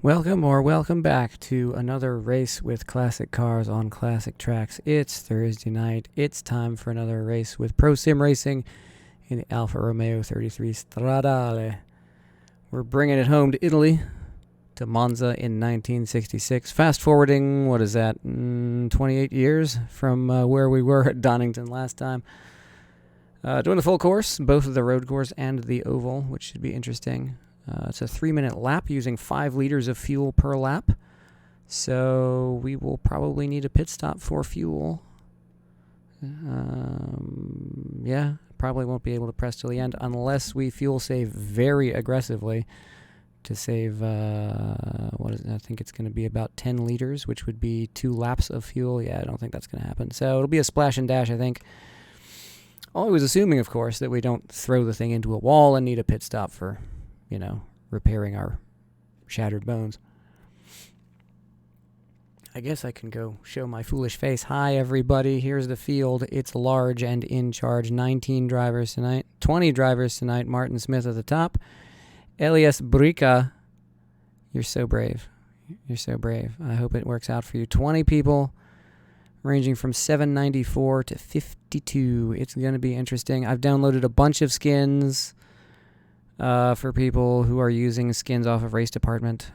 Welcome back to another race with classic cars on classic tracks. It's Thursday night. It's time for another race with Pro Sim Racing in the Alfa Romeo 33 Stradale. We're bringing it home to Italy, to Monza in 1966. Fast forwarding, 28 years from where we were at Donington last time. Doing the full course, both of the road course and the oval, which should be interesting. It's a 3-minute lap using 5 liters of fuel per lap. So we will probably need a pit stop for fuel. Probably won't be able to press till the end unless we fuel save very aggressively to save, I think it's going to be about 10 liters, which would be 2 laps of fuel. Yeah, I don't think that's going to happen. So it'll be a splash and dash, I think. Always assuming, of course, that we don't throw the thing into a wall and need a pit stop for, repairing our shattered bones. I guess I can go show my foolish face. Hi, everybody. Here's the field. It's large and in charge. 19 drivers tonight. 20 drivers tonight. Martin Smith at the top. Elias Brica. You're so brave. You're so brave. I hope it works out for you. 20 people, ranging from 794 to 52. It's going to be interesting. I've downloaded a bunch of skins for people who are using skins off of Race Department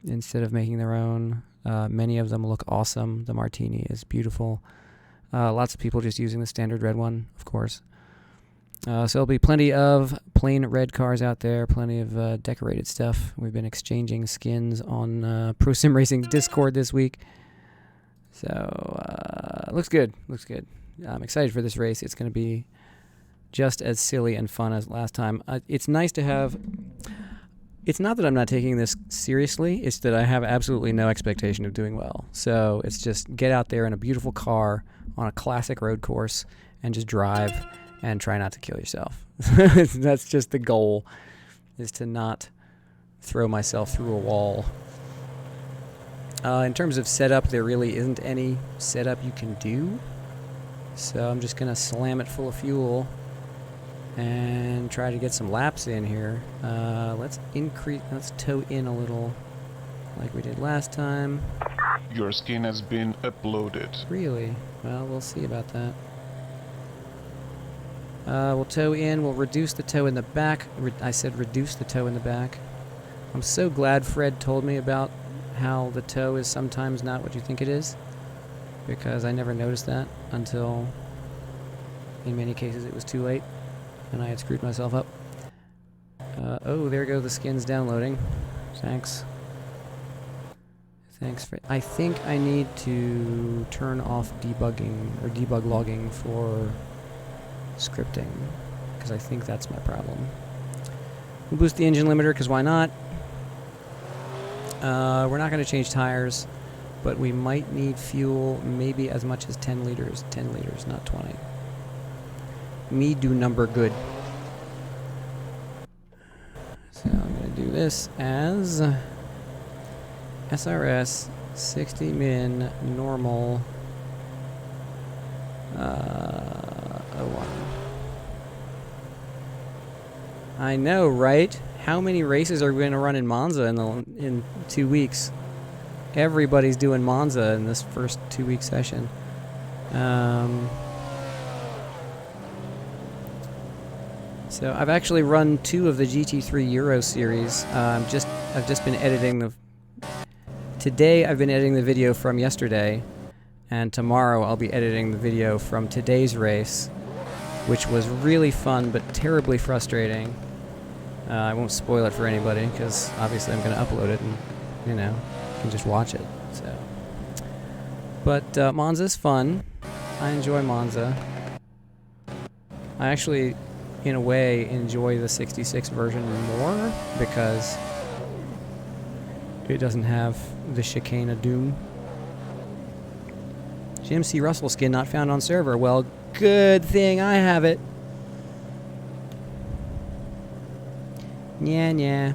instead of making their own. Many of them look awesome. The Martini is beautiful. Lots of people just using the standard red one, of course. So there'll be plenty of plain red cars out there, plenty of decorated stuff. We've been exchanging skins on Pro Sim Racing's Discord this week. So, looks good. Looks good. I'm excited for this race. It's going to be just as silly and fun as last time. It's nice to have... It's not that I'm not taking this seriously. It's that I have absolutely no expectation of doing well. So it's just get out there in a beautiful car on a classic road course and just drive and try not to kill yourself. That's just the goal, is to not throw myself through a wall. In terms of setup, there really isn't any setup you can do. So I'm just going to slam it full of fuel and try to get some laps in here. Let's tow in a little like we did last time. Your skin has been uploaded. Really? Well, we'll see about that. We'll tow in. We'll reduce the tow in the back. I said reduce the tow in the back. I'm so glad Fred told me about how the tow is sometimes not what you think it is, because I never noticed that until, in many cases, it was too late and I had screwed myself up. Oh, there go the skins downloading. Thanks. Thanks for... I think I need to turn off debugging or debug logging for scripting, because I think that's my problem. We'll boost the engine limiter, because why not? We're not going to change tires, but we might need fuel maybe as much as 10 liters. 10 liters, not 20. Me do number good. So I'm going to do this as SRS 60 min normal 01. I know, right? How many races are we going to run in Monza in 2 weeks? Everybody's doing Monza in this first 2-week session. So I've actually run 2 of the GT3 Euro series. I've just been editing Today I've been editing the video from yesterday, and tomorrow I'll be editing the video from today's race, which was really fun but terribly frustrating. I won't spoil it for anybody, because obviously I'm going to upload it and, you can just watch it. So, but Monza's fun. I enjoy Monza. I actually, in a way, enjoy the 66 version more, because it doesn't have the chicane of doom. Jim C. Russell skin not found on server. Well, good thing I have it. Yeah.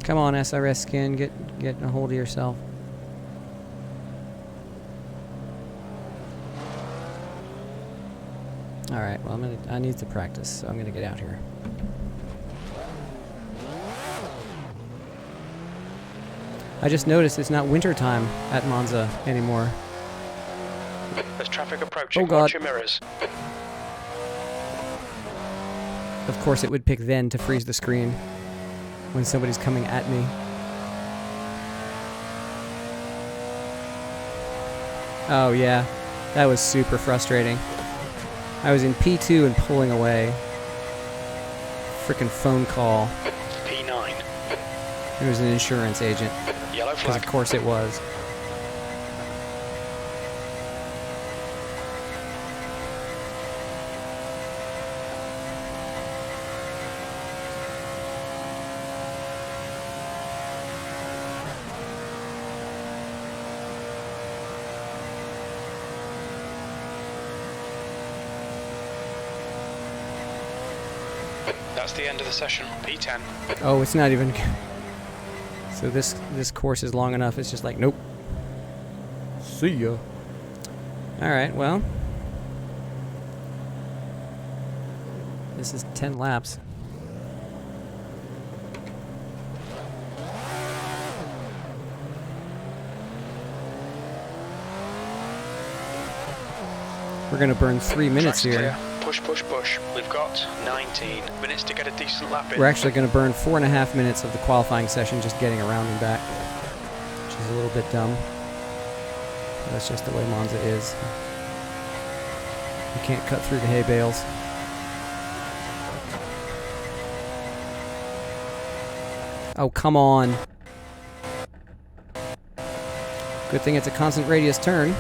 Come on, SRS skin, get a hold of yourself. Alright, well I need to practice, so I'm gonna get out here. I just noticed it's not winter time at Monza anymore. There's traffic approaching. Oh God. Watch your mirrors. Of course it would pick then to freeze the screen when somebody's coming at me. Oh yeah, that was super frustrating. I was in P2 and pulling away. Frickin' phone call. P9. It was an insurance agent. Yellow Because flag. of course it was. That's the end of the session. P10. Oh, it's not even... So this course is long enough, it's just like, nope. See ya. Alright, well. This is 10 laps. We're gonna burn 3 minutes Track's here. clear. Push, push, push. We've got 19 minutes to get a decent lap in. We're actually going to burn 4.5 minutes of the qualifying session just getting around and back, which is a little bit dumb. That's just the way Monza is. You can't cut through the hay bales. Oh, come on. Good thing it's a constant radius turn.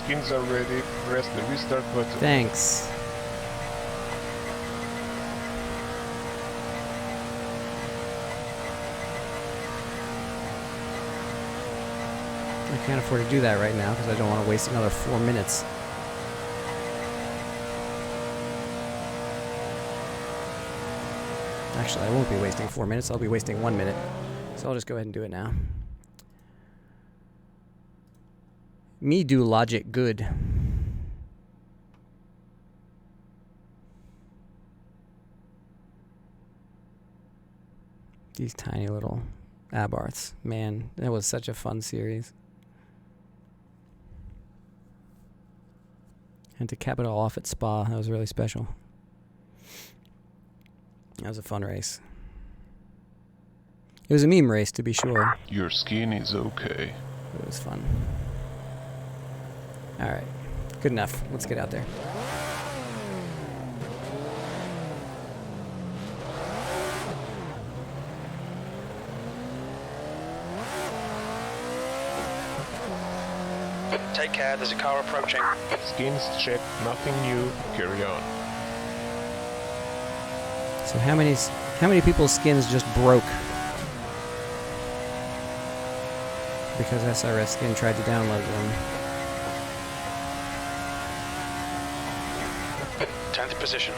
Skins are ready. Press the restart button. Thanks. I can't afford to do that right now because I don't want to waste another 4 minutes. Actually, I won't be wasting 4 minutes. I'll be wasting 1 minute. So I'll just go ahead and do it now. Me do logic good. These tiny little Abarths. Man, that was such a fun series. And to cap it all off at Spa, that was really special. That was a fun race. It was a meme race, to be sure. Your skin is okay. It was fun. Alright. Good enough. Let's get out there. Take care, there's a car approaching. Skins check, nothing new, carry on. So how many people's skins just broke? Because SRS Skin tried to download them. 10th position.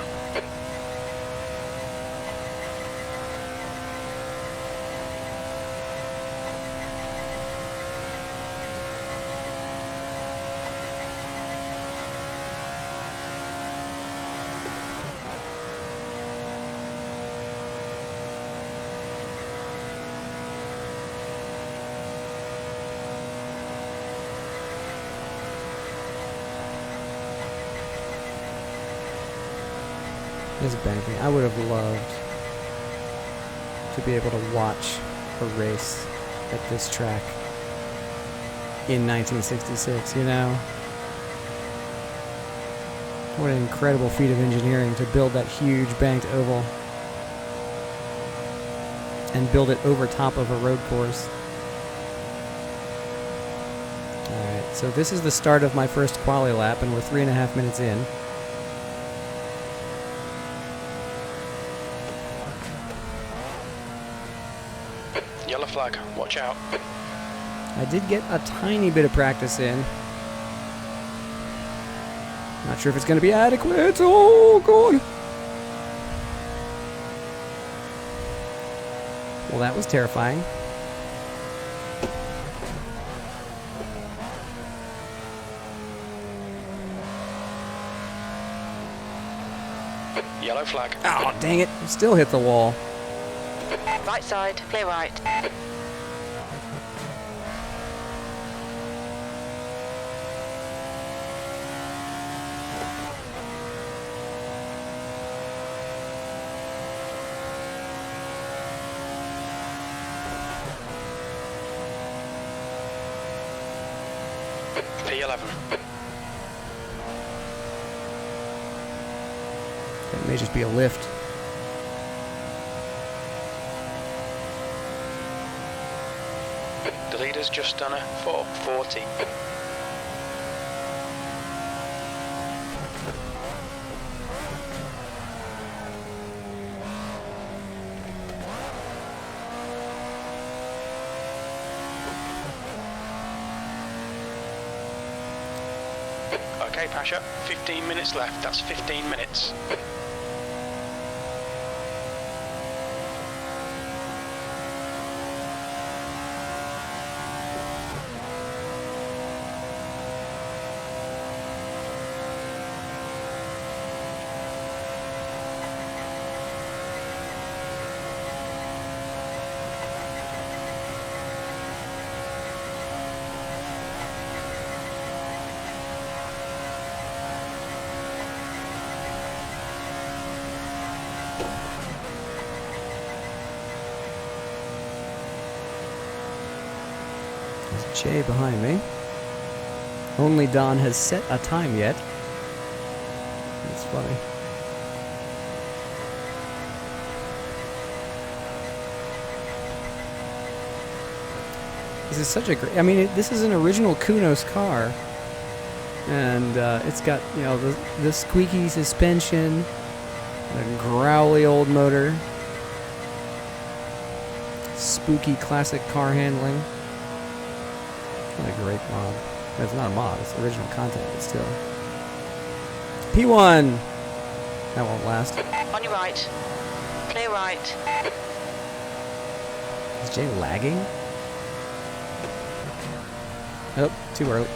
This banking. I would have loved to be able to watch a race at this track in 1966, you know? What an incredible feat of engineering to build that huge banked oval and build it over top of a road course. Alright, so this is the start of my first quali lap, and we're 3.5 minutes in. Yellow flag, watch out. I did get a tiny bit of practice in. Not sure if it's going to be adequate. Oh, God. Well, that was terrifying. Yellow flag. Oh, dang it. Still hit the wall. Right side, clear right. P11. That may just be a lift. The leader's just done a 440. Okay, Pasha, 15 minutes left. That's 15 minutes. There's Jay behind me. Only Don has set a time yet. That's funny. This is such a great... I mean, this is an original Kunos car. And it's got, you know, the squeaky suspension, the growly old motor, spooky classic car handling. What a great mod. It's not a mod, it's original content, but still. P1! That won't last. On your right. Clear right. Is Jay lagging? Oh, too early.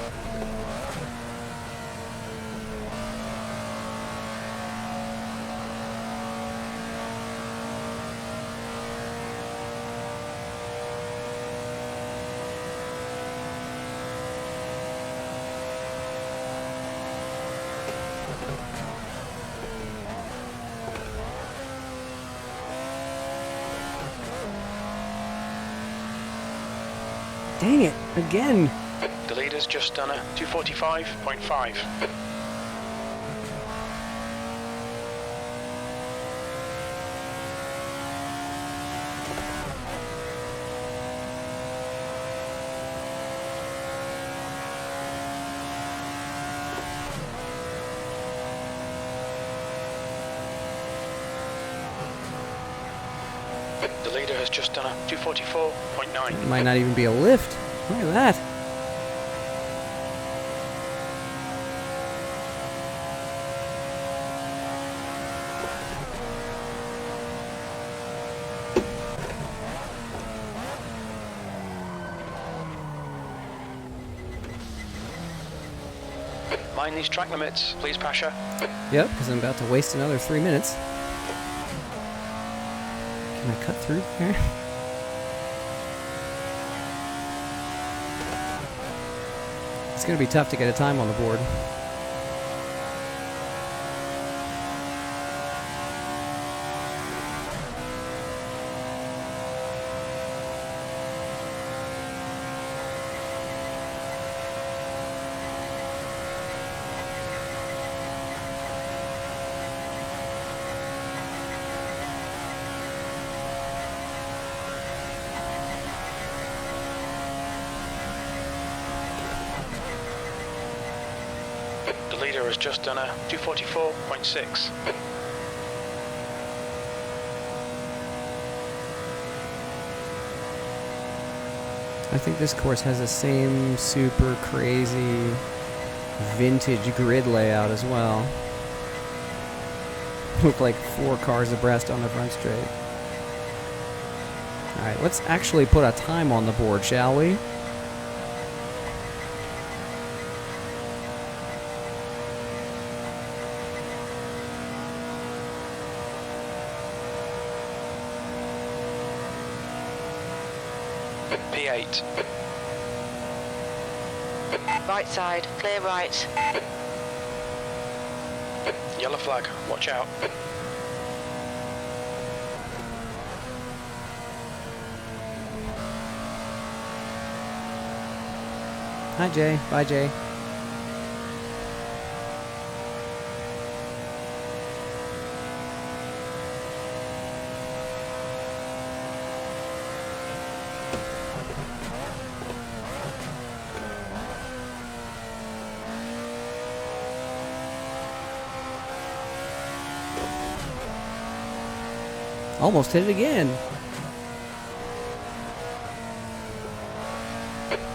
Dang it, again. The leader's just done a 245.5. The leader has just done a 244.9. Might not even be a lift. Look at that. Mind these track limits, please, Pasha. Yep, because I'm about to waste another 3 minutes. Can I cut through there? It's going to be tough to get a time on the board. The leader has just done a 244.6. I think this course has the same super crazy vintage grid layout as well. Look like 4 cars abreast on the front straight. Alright, let's actually put a time on the board, shall we? P8. Right side, clear right. Yellow flag, watch out. Hi, Jay. Bye, Jay. Almost hit it again.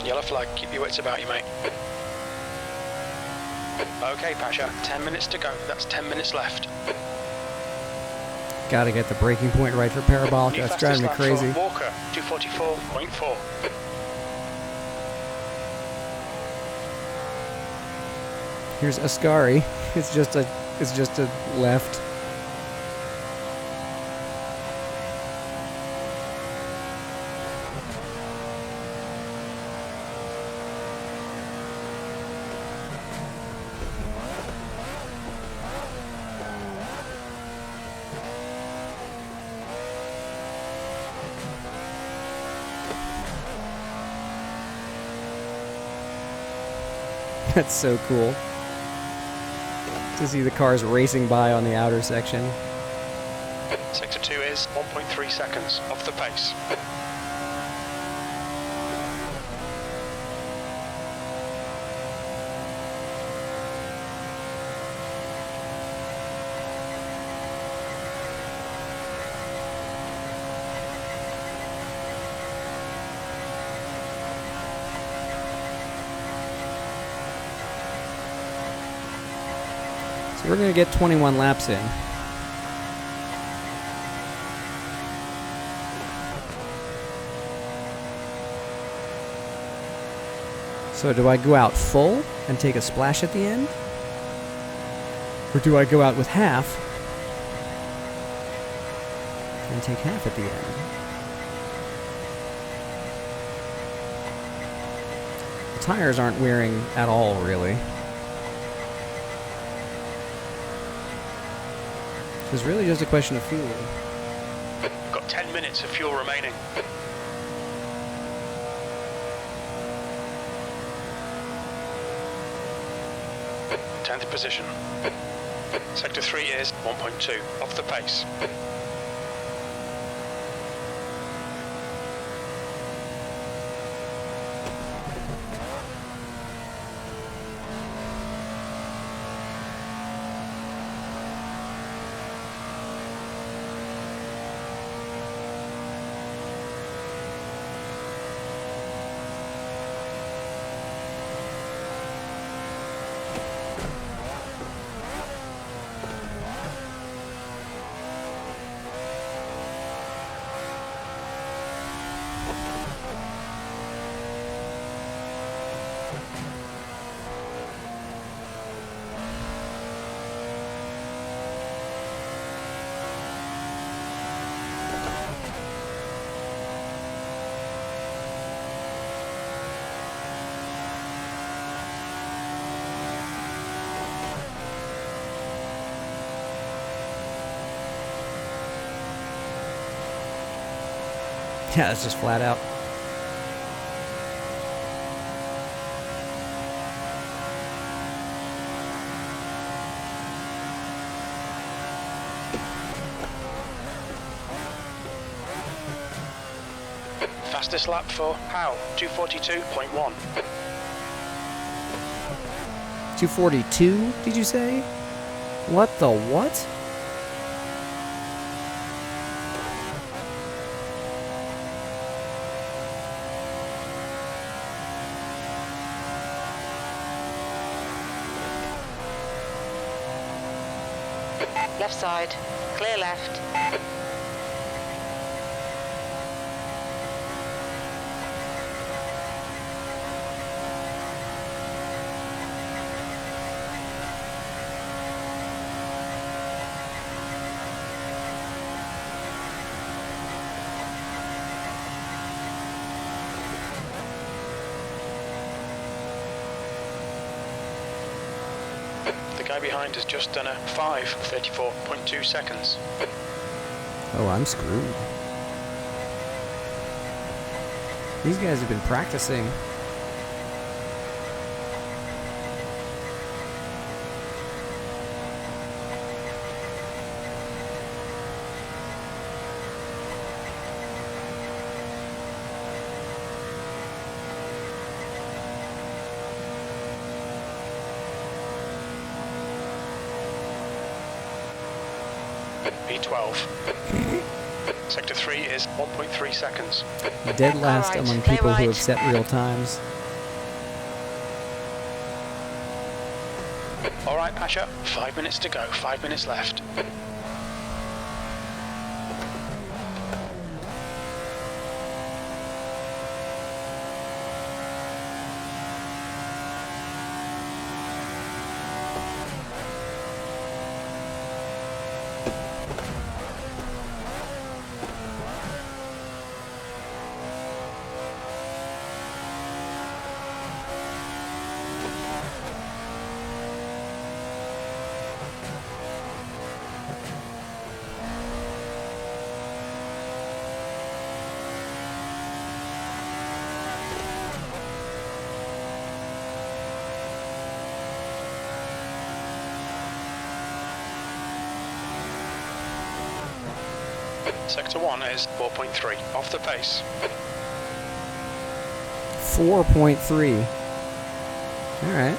Yellow flag, keep your wits about you, mate. Okay, Pasha, 10 minutes to go. That's 10 minutes left. Gotta get the breaking point right for parabolic. New That's fastest driving me lap crazy. for Walker, 244.4. Here's Ascari. It's just a left. That's so cool to see the cars racing by on the outer section. Sector 2 is 1.3 seconds off the pace. So we're going to get 21 laps in. So do I go out full and take a splash at the end? Or do I go out with half and take half at the end? The tires aren't wearing at all, really. So it's really just a question of fuel. We've got 10 minutes of fuel remaining. 10th position. Sector 3 is 1.2 off the pace. Yeah, it's just flat out. Fastest lap for Howe, 242.1. 242, did you say? What the what? Left side, clear left. The guy behind has just done a 5:34.2 seconds. Oh, I'm screwed. These guys have been practicing. P12. Sector 3 is 1.3 seconds. Dead last Alright, among play people who right. have set real times. All right, Pasha, 5 minutes to go, 5 minutes left. Sector 1 is 4.3, off the pace. 4.3. Alright.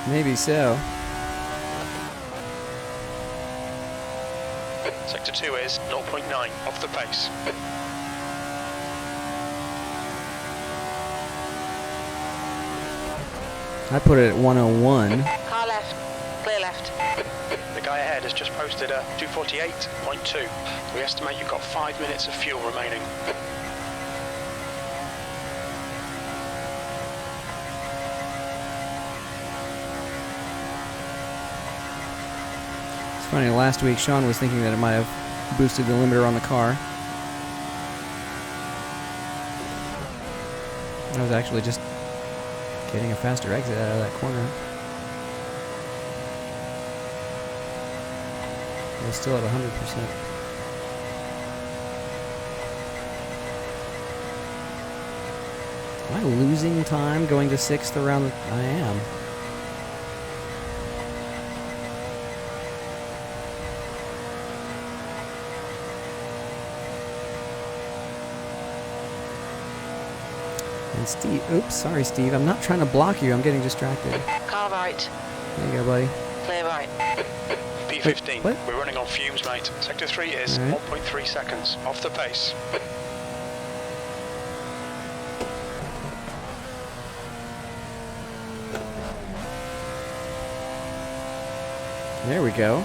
Maybe so. Sector 2 is 0.9, off the pace. I put it at 101. Car left. Clear left. The guy ahead has just posted a 248.2. We estimate you've got 5 minutes of fuel remaining. It's funny, last week Sean was thinking that it might have boosted the limiter on the car. I was actually just getting a faster exit out of that corner. It was still at 100%. Am I losing time going to 6th around the... I am. And Steve... Oops, sorry Steve. I'm not trying to block you. I'm getting distracted. Car right. There you go, buddy. Clear right. P15, What? we're running on fumes, mate. Sector 3 is All right. 1.3 seconds, off the pace. There we go.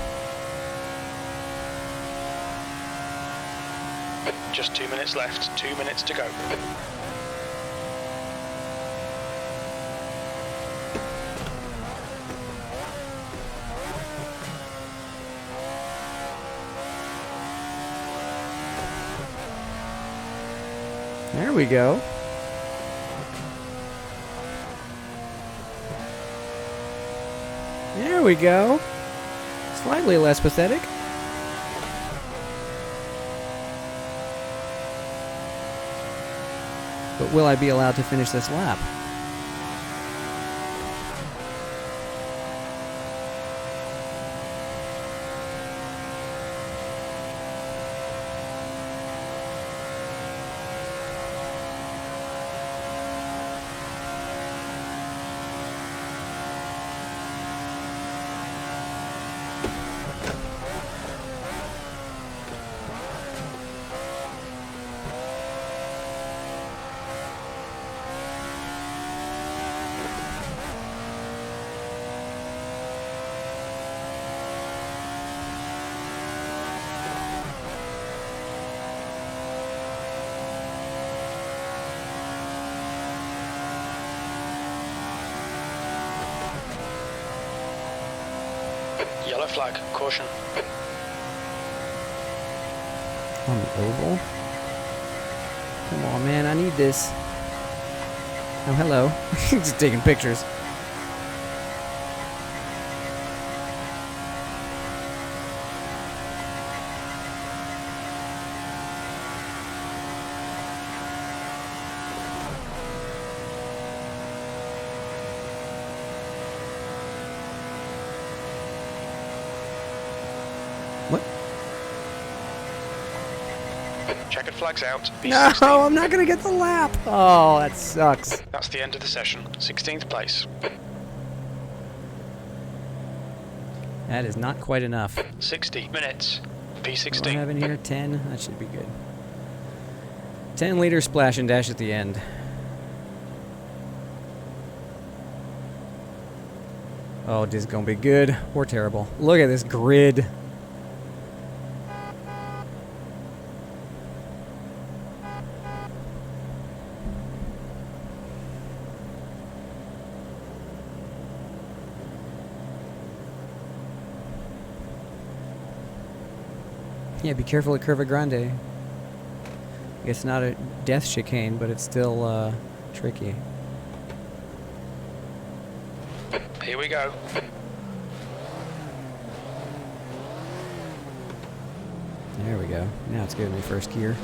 Just 2 minutes left, 2 minutes to go. There we go. There we go. Slightly less pathetic. But will I be allowed to finish this lap? Yellow flag, caution. On the oval. Come on, man, I need this. Oh, hello. Just taking pictures. What? Checkered flags out. No, B16. I'm not gonna get the lap. Oh, that sucks. That's the end of the session. 16th place. That is not quite enough. 60 minutes. What do I P16. have in here? 10? That should be good. 10-liter splash and dash at the end. Oh, this is gonna be good or terrible. Look at this grid. Yeah, be careful at Curva Grande. It's not a death chicane, but it's still tricky. Here we go. There we go. Now it's giving me first gear.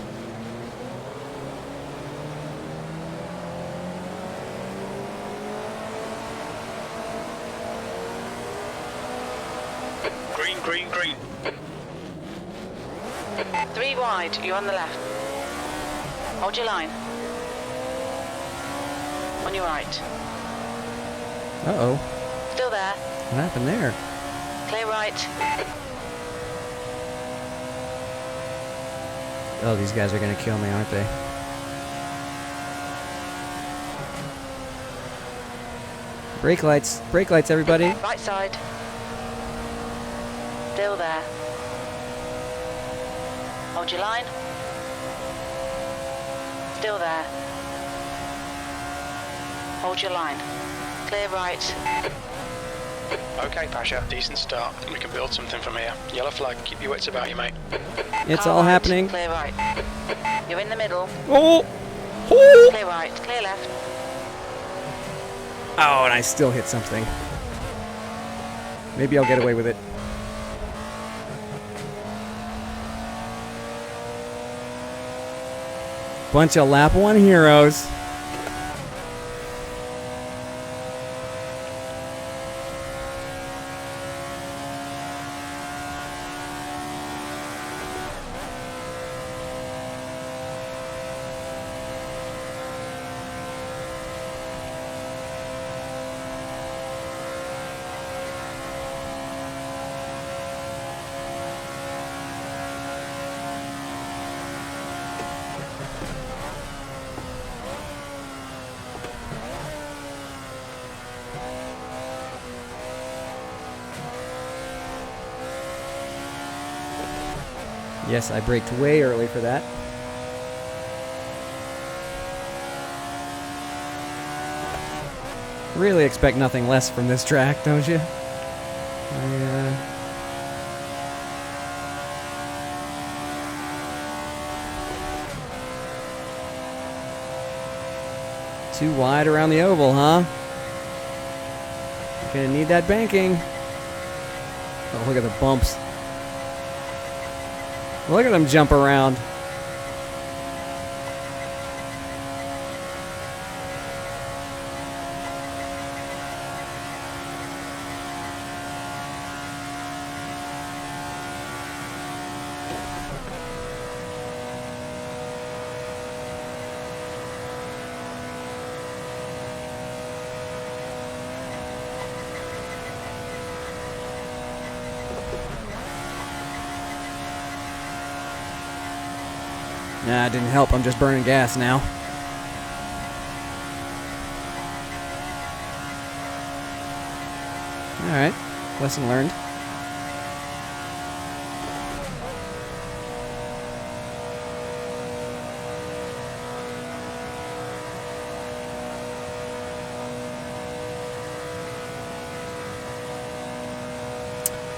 Green, green, green. 3 wide, you're on the left. Hold your line. On your right. Uh-oh. Still there. What happened there? Clear right. Oh, these guys are gonna kill me, aren't they? Brake lights, everybody. Right side. Still there. Hold your line. Still there. Hold your line. Clear right. Okay, Pasha, decent start. We can build something from here. Yellow flag, keep your wits about you, mate. It's Car all right, happening. Clear right. You're in the middle. Oh! Oh! Clear right. Clear left. Oh, and I still hit something. Maybe I'll get away with it. Bunch of lap 1 heroes. Yes, I braked way early for that. Really expect nothing less from this track, don't you? Too wide around the oval, huh? Gonna need that banking. Oh, look at the bumps. Look at them jump around. Nah, it didn't help. I'm just burning gas now. Alright. Lesson learned.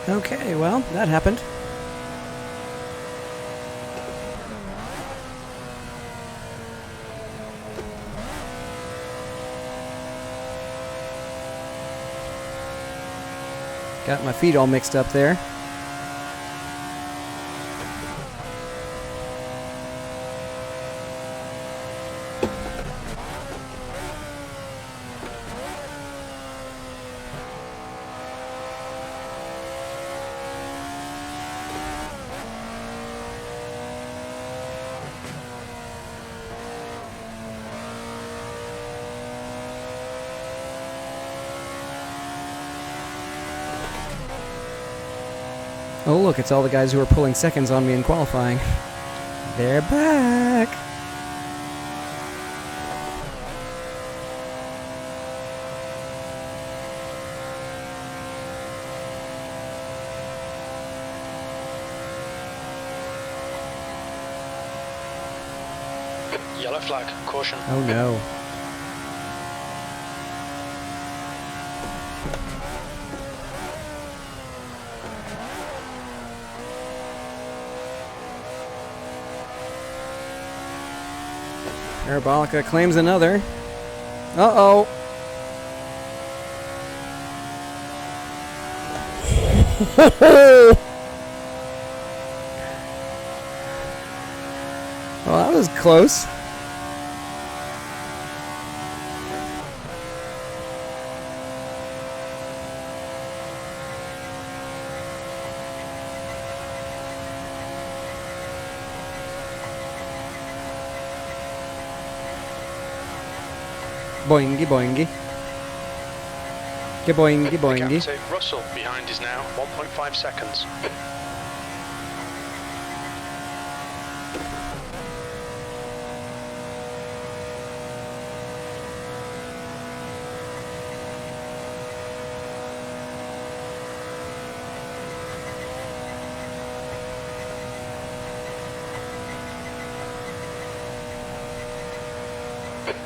Okay, well, that happened. Got my feet all mixed up there. Oh, look, it's all the guys who were pulling seconds on me in qualifying. They're back! Yellow flag, caution. Oh no. Parabolica claims another. Uh-oh. Well, that was close. Boingy, boingy. Boingy, The boingy. gap to Russell behind is now 1.5 seconds.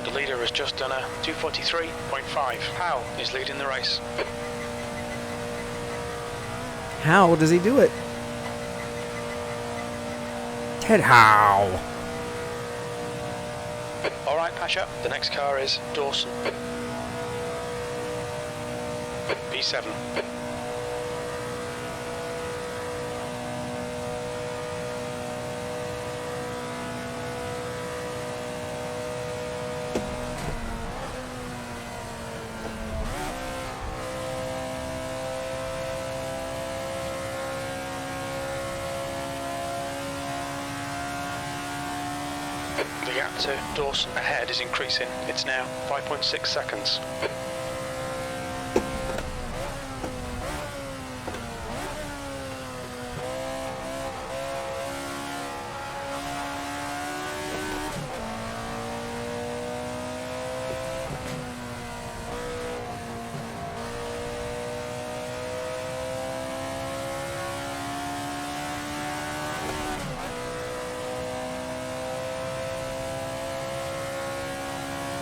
The leader has just done a 2:43.5. Howe is leading the race. How does he do it? Ted Howe. All right, Pasha. The next car is Dawson. P7. The gap to Dawson ahead is increasing. It's now 5.6 seconds.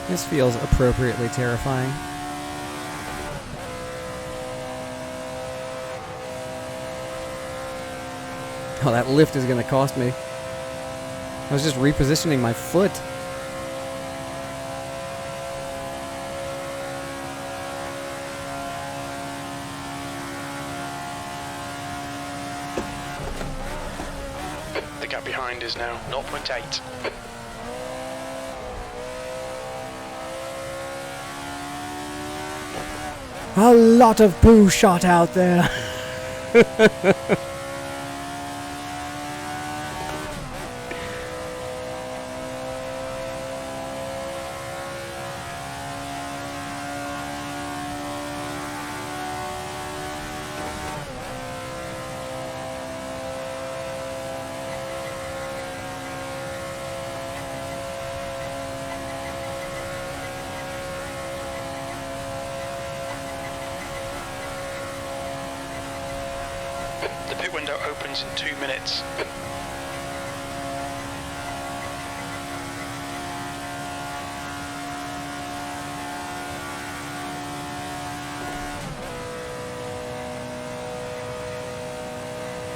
This feels appropriately terrifying. Oh, that lift is going to cost me. I was just repositioning my foot. The gap behind is now 0.8. A lot of poo shot out there. The pit window opens in 2 minutes.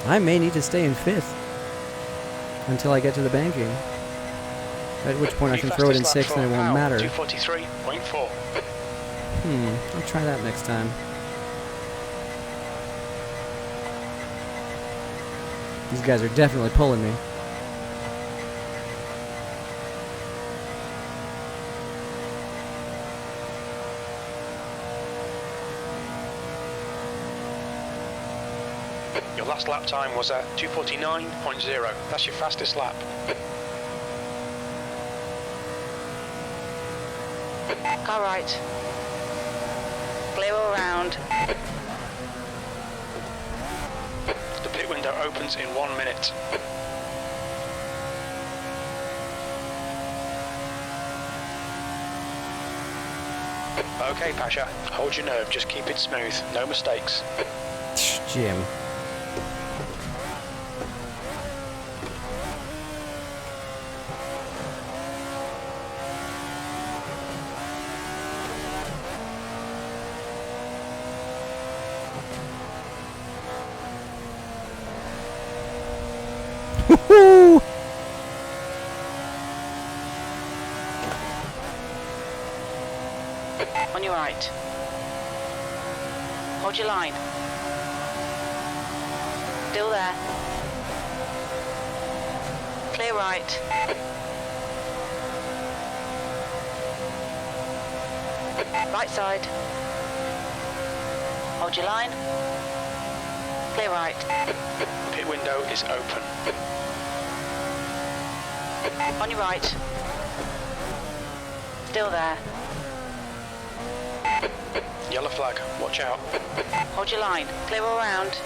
I may need to stay in 5th until I get to the banking. At which point I can throw it in 6th and it won't matter. 243.4. I'll try that next time. These guys are definitely pulling me. Your last lap time was at 249.0. That's your fastest lap. Car right. Clear all round. The pit window opens in 1 minute. Okay, Pasha. Hold your nerve. Just keep it smooth. No mistakes. Jim. Woohoo! On your right. Hold your line. Still there. Clear right. Right side. Hold your line. Clear right. Pit window is open. On your right. Still there. Yellow flag. Watch out. Hold your line. Clear all round.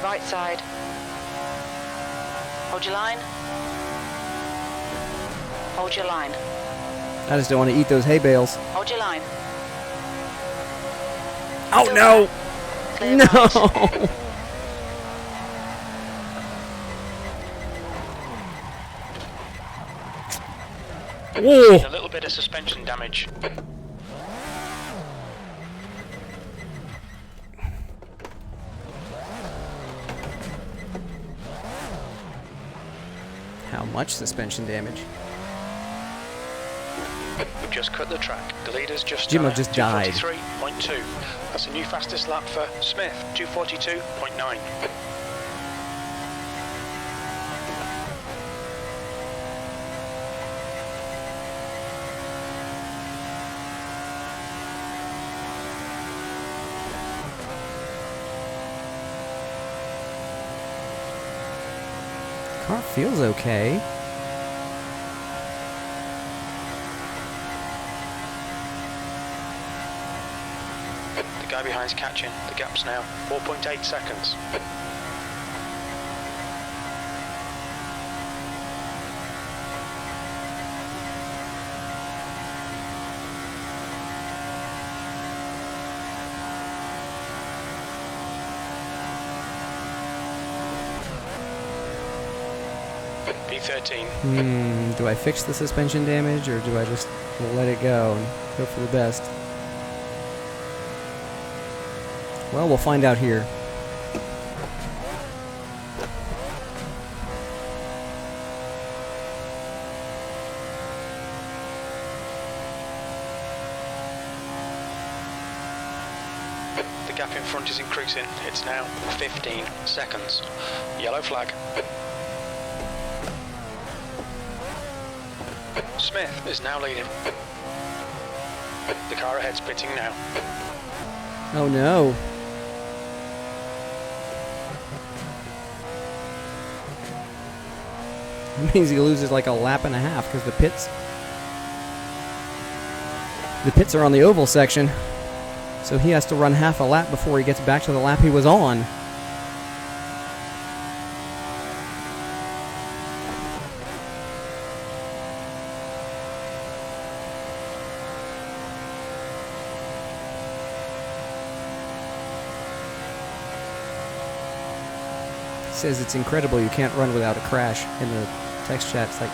Right side. Hold your line. Hold your line. I just don't want to eat those hay bales. Hold your line. Oh Still no! Clear No! right. Whoa! A little bit of suspension damage. How much suspension damage? We've just cut the track. The leader's just Jimmo just died. 243.2. That's the new fastest lap for Smith, 242.9. Car feels okay. The guy behind's catching. The gap's now 4.8 seconds. P13. Do I fix the suspension damage or do I just let it go and hope for the best? Well, we'll find out here. The gap in front is increasing. It's now 15 seconds. Yellow flag. Smith is now leading. The car ahead's pitting now. Oh no. It means he loses like a lap and a half because the pits are on the oval section. So he has to run half a lap before he gets back to the lap he was on. Says it's incredible you can't run without a crash in the text chat's like,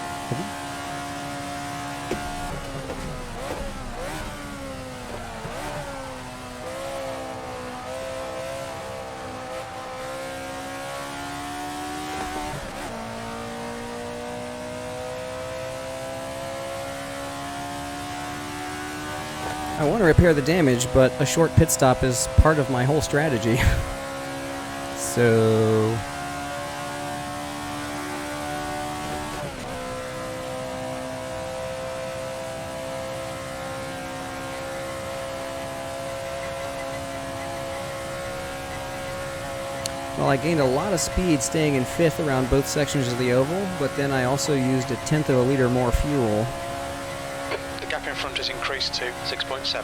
I want to repair the damage, but a short pit stop is part of my whole strategy. So... Well, I gained a lot of speed staying in 5th around both sections of the oval, but then I also used 1/10 of a liter more fuel. The gap in front has increased to 6.7.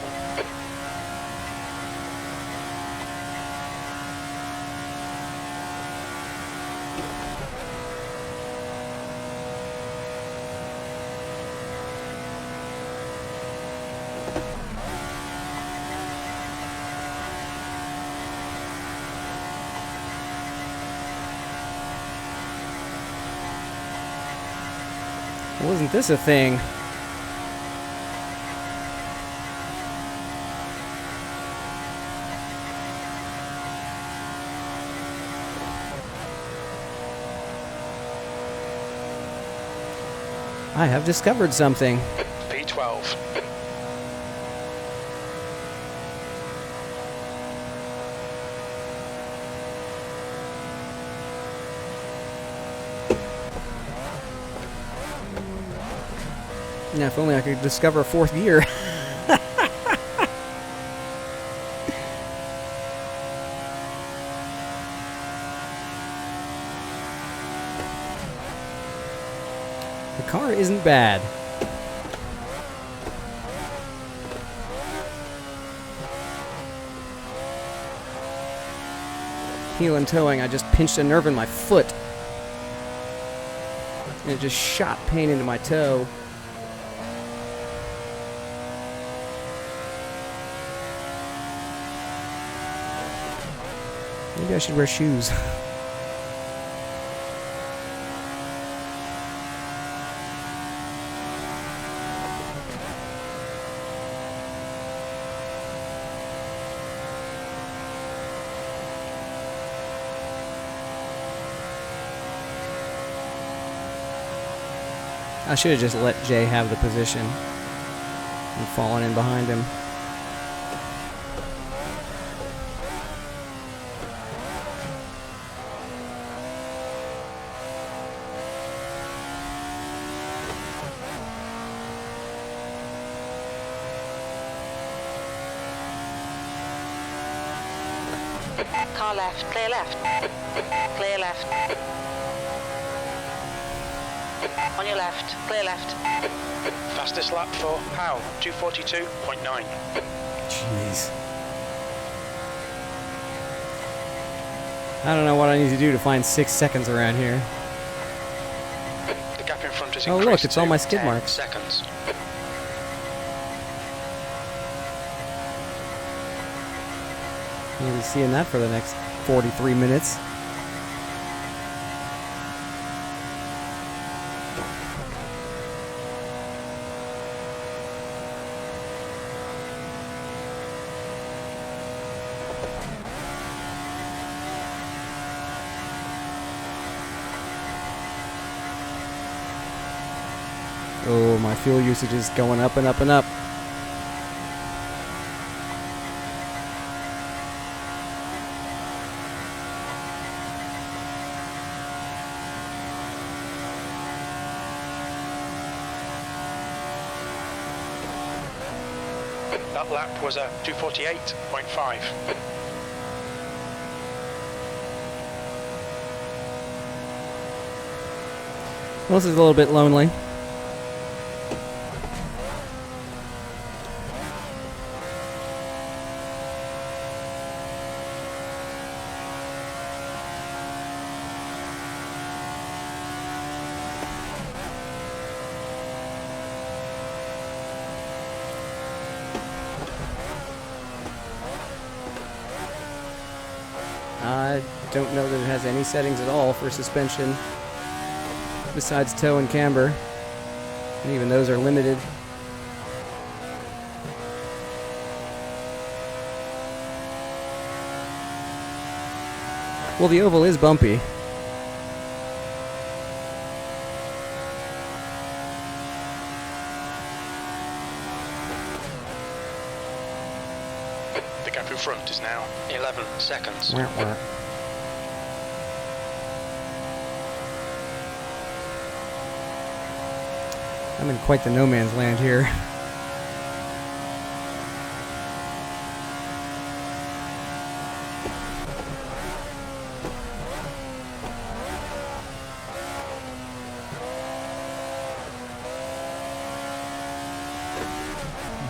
Wasn't this a thing? I have discovered something. P12. Yeah, if only I could discover a 4th gear. The car isn't bad. Heel and towing, I just pinched a nerve in my foot. And it just shot pain into my toe. Maybe I should wear shoes. I should have just let Jay have the position and fallen in behind him. Car left, clear left. Clear left. On your left, clear left. Fastest lap for Howe, 242.9. Jeez. I don't know what I need to do to find 6 seconds around here. The gap in front is Oh, increased look, it's to all my skid 10 marks. seconds. You'll be seeing that for the next 43 minutes. Oh, my fuel usage is going up and up and up. That lap was a 248.5. Well, this is a little bit lonely. I don't know that it has any settings at all for suspension. besides toe and camber. And even those are limited. Well, the oval is bumpy. The gap in front is now 11 seconds. Wah, wah. I'm in quite the no man's land here.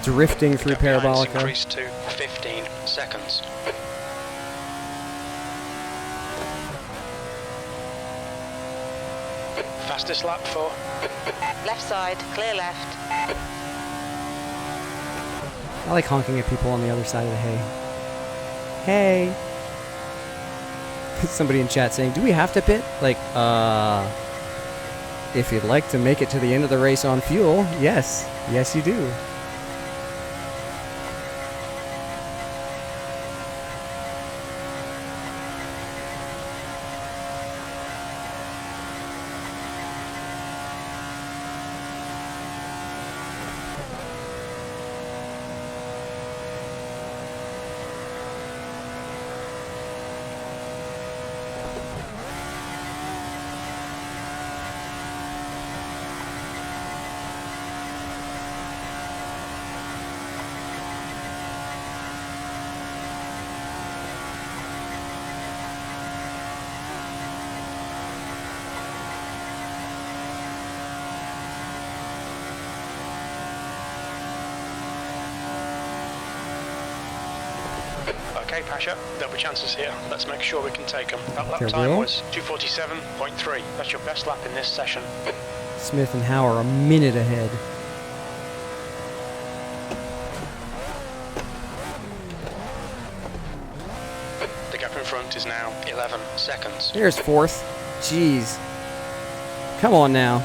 Drifting through Gap behind has Parabolica. increased to 15 seconds. Fastest lap for Left side, clear left. I like honking at people on the other side of the hay. Hey! Somebody in chat saying, do we have to pit? Like, if you'd like to make it to the end of the race on fuel, yes. Yes, you do. Okay, Pasha, there'll be chances here. Let's make sure we can take them. That lap There time will. was 2:47.3. That's your best lap in this session. Smith and Howe are a minute ahead. The gap in front is now 11 seconds. There's fourth. Jeez. Come on now.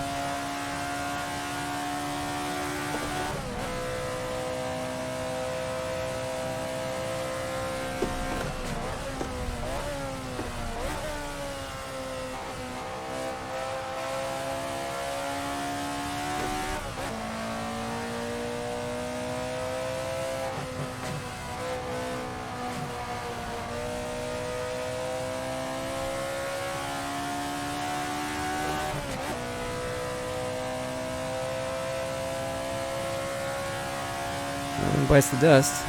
That one bites the dust.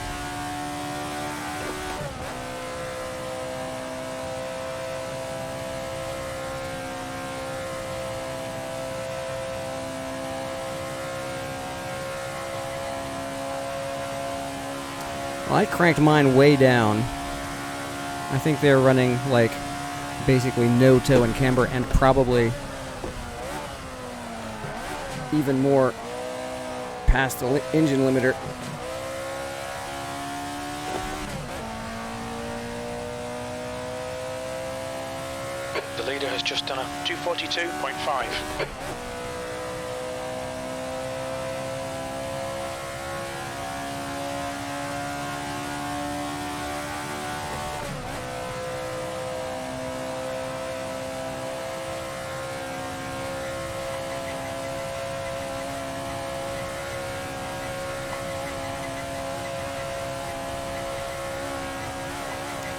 Well, I cranked mine way down. I think they're running like basically no toe and camber and probably even more past the engine limiter. The leader has just done a 2:42.5.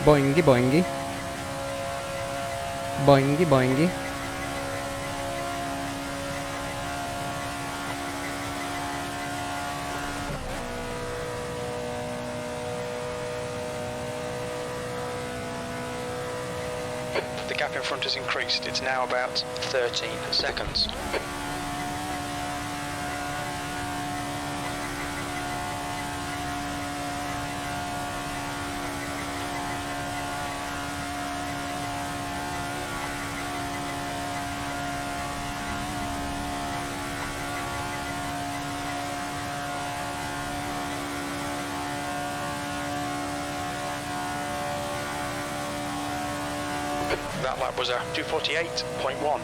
Boingy, boingy. Boingy, boingy. The gap in front has increased. It's now about 13 seconds. That lap was a 2:48.1.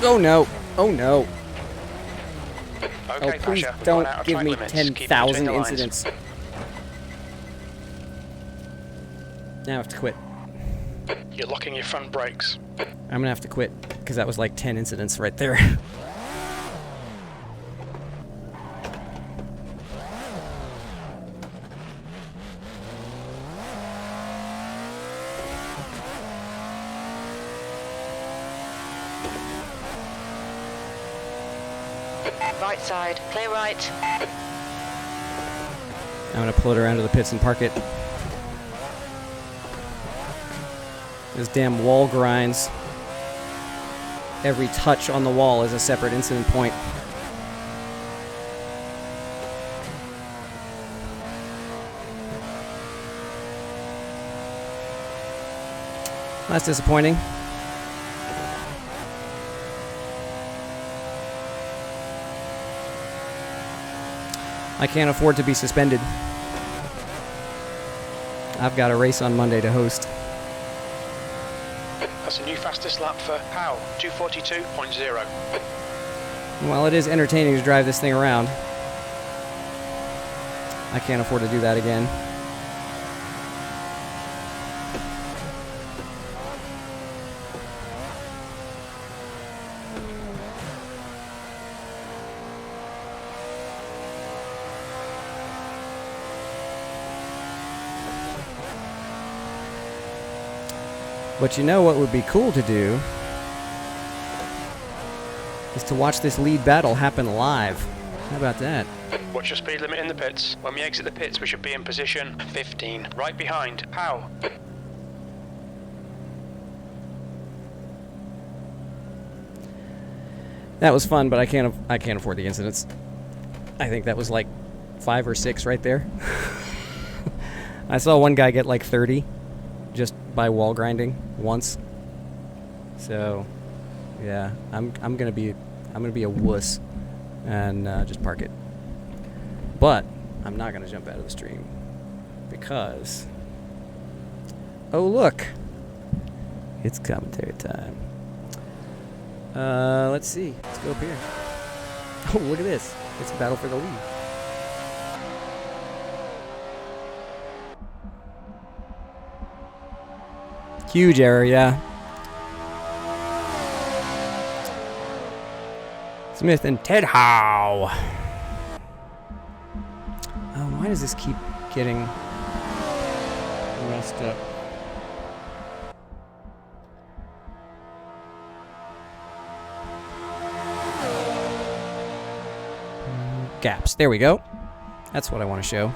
Oh no! Oh no! Okay, Oh, please Pasha, we've don't gone out of give track me limits. Keep it between 10,000 the lines. incidents. Now I have to quit. You're locking your front brakes. I'm gonna have to quit, because that was like 10 incidents right there. Right side, clear right. I'm gonna pull it around to the pits and park it. Those damn wall grinds. Every touch on the wall is a separate incident point. That's disappointing. I can't afford to be suspended. I've got a race on Monday to host. That's a new fastest lap for Howe, 242.0. While it is entertaining to drive this thing around, I can't afford to do that again. But you know what would be cool to do is to watch this lead battle happen live. How about that? What's your speed limit in the pits? When we exit the pits, we should be in position 15, right behind Howe. That was fun, but I can't afford the incidents. I think that was like 5 or 6 right there. I saw one guy get like 30 just by wall grinding once. So, yeah, I'm gonna be a wuss and just park it. But I'm not gonna jump out of the stream because, oh look, it's commentary time. Let's see. Let's go up here. Oh, look at this. It's a battle for the lead. Huge error, yeah. Smith and Ted Howe. Why does this keep getting messed up? Gaps. There we go. That's what I want to show.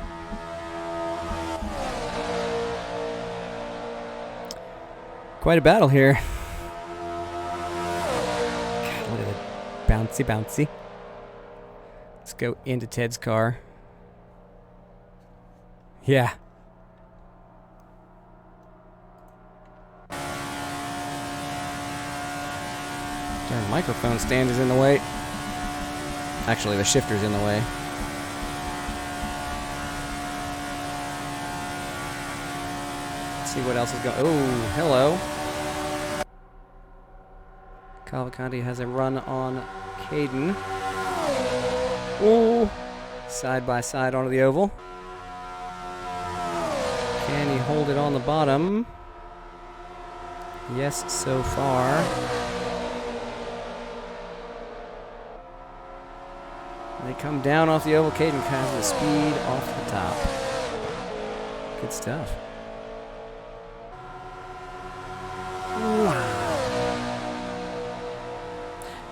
Quite a battle here. God, look at it. Bouncy, bouncy. Let's go into Ted's car. Yeah. Darn microphone stand is in the way. Actually, the shifter's in the way. Let's see what else is going. Oh, hello. Cavalcanti has a run on Caden. Ooh. Side by side onto the oval. Can he hold it on the bottom? Yes, so far. They come down off the oval. Caden has the speed off the top. Good stuff. Wow.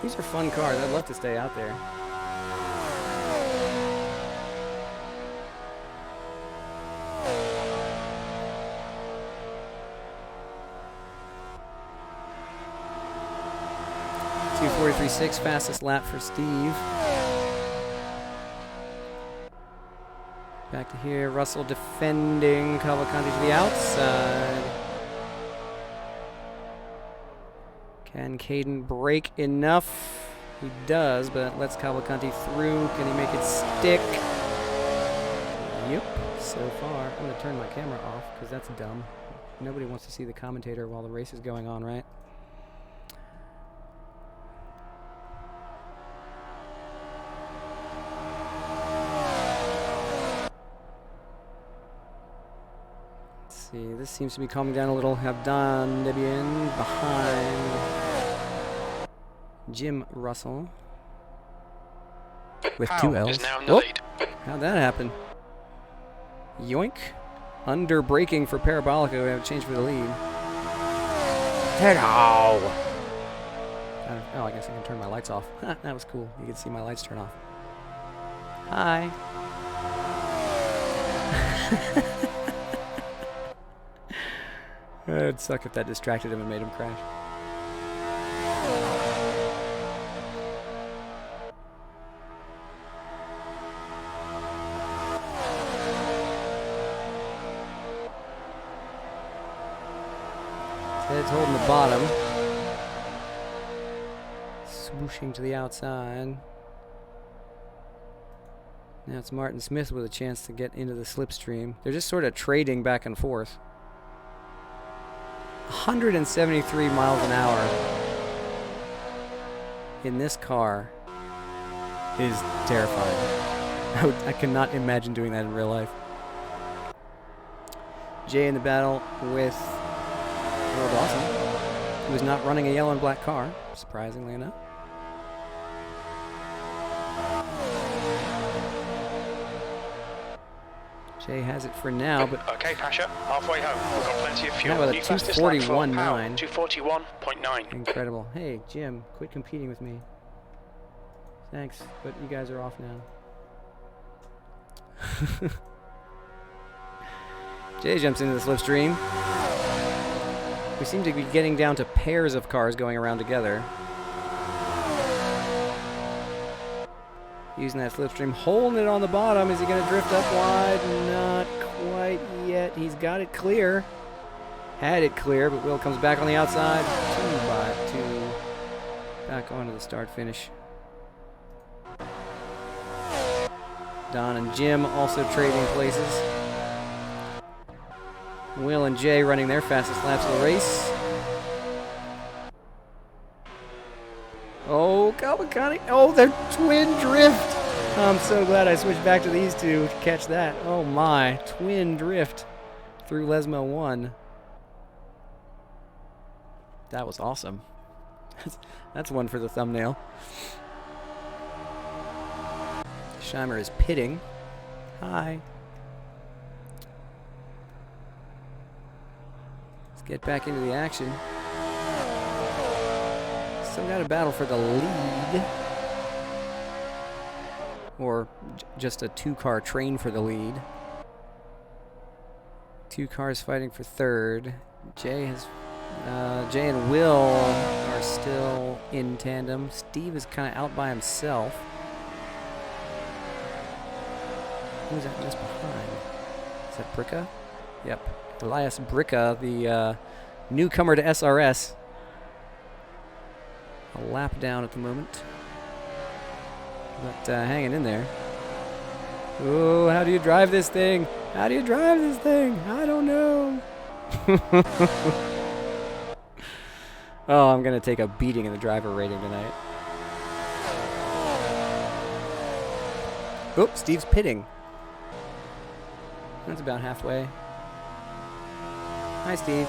These are fun cars. I'd love to stay out there. .243.6, fastest lap for Steve. Back to here, Russell defending Cavalcanti to the outside. Can Caden break enough? He does, but lets Cavalcanti through. Can he make it stick? Yep, so far. I'm going to turn my camera off because that's dumb. Nobody wants to see the commentator while the race is going on, right? this seems to be calming down a little. Have Don Debian behind Jim Russell with 2 L's. Is now in the lead. How'd that happen? Yoink. Under braking for Parabolica. We have a change for the lead. Hello. Oh, I guess I can turn my lights off. That was cool. You can see my lights turn off. Hi. It'd suck if that distracted him and made him crash. Ted's holding the bottom. Swooshing to the outside. Now it's Martin Smith with a chance to get into the slipstream. They're just sort of trading back and forth. 173 miles an hour in this car is terrifying. I cannot imagine doing that in real life. Jay in the battle with Will Dawson, who is not running a yellow and black car, surprisingly enough. Jay has it for now, but okay, Pasha, halfway home. We've got plenty of fuel. yeah, with a New fastest lap for 241.9. 241.9. Incredible. Hey, Jim, quit competing with me. Thanks, but you guys are off now. Jay jumps into the slipstream. We seem to be getting down to pairs of cars going around together. Using that slipstream, holding it on the bottom. Is he going to drift up wide? Not quite yet. He's got it clear. Had it clear, but Will comes back on the outside. 2 back onto the start-finish. Don and Jim also trading places. Will and Jay running their fastest laps of the race. Oh, Calvacani. Oh, the twin drift. I'm so glad I switched back to these two to catch that. Oh my, twin drift through Lesmo 1. That was awesome. That's one for the thumbnail. Scheimer is pitting. Hi. Let's get back into the action. Still got a battle for the lead. Or just a 2-car train for the lead. 2 cars fighting for third. Jay and Will are still in tandem. Steve is kind of out by himself. Who's that just behind? Is that Bricka? Yep. Elias Bricka, the newcomer to SRS. A lap down at the moment. But hanging in there. Oh, how do you drive this thing? How do you drive this thing? I don't know. Oh, I'm going to take a beating in the driver rating tonight. Oh, Steve's pitting. That's about halfway. Hi, Steve.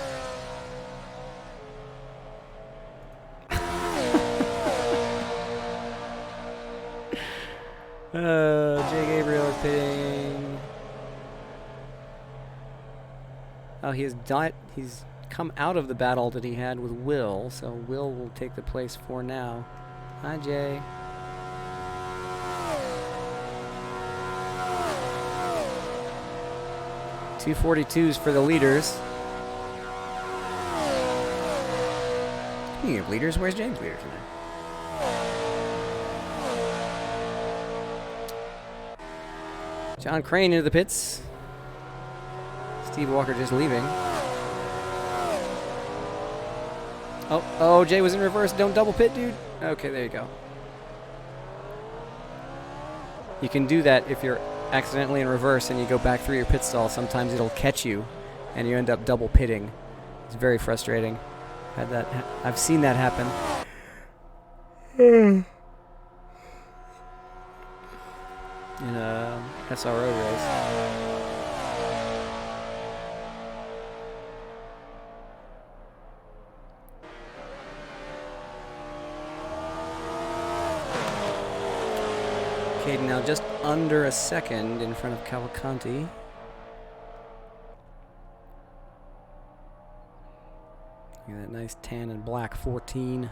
Jay Gabriel is pitting. Oh, he's come out of the battle that he had with Will, so Will take the place for now. Hi, Jay. .242s for the leaders. Speaking of leaders, where's James' leader tonight? John Crane into the pits. Steve Walker just leaving. Oh, Jay was in reverse. Don't double pit, dude. Okay, there you go. You can do that if you're accidentally in reverse and you go back through your pit stall. Sometimes it'll catch you and you end up double pitting. It's very frustrating. I've seen that happen. In a SRO race. Caden now just under a second in front of Cavalcanti. Look at that nice tan and black 14.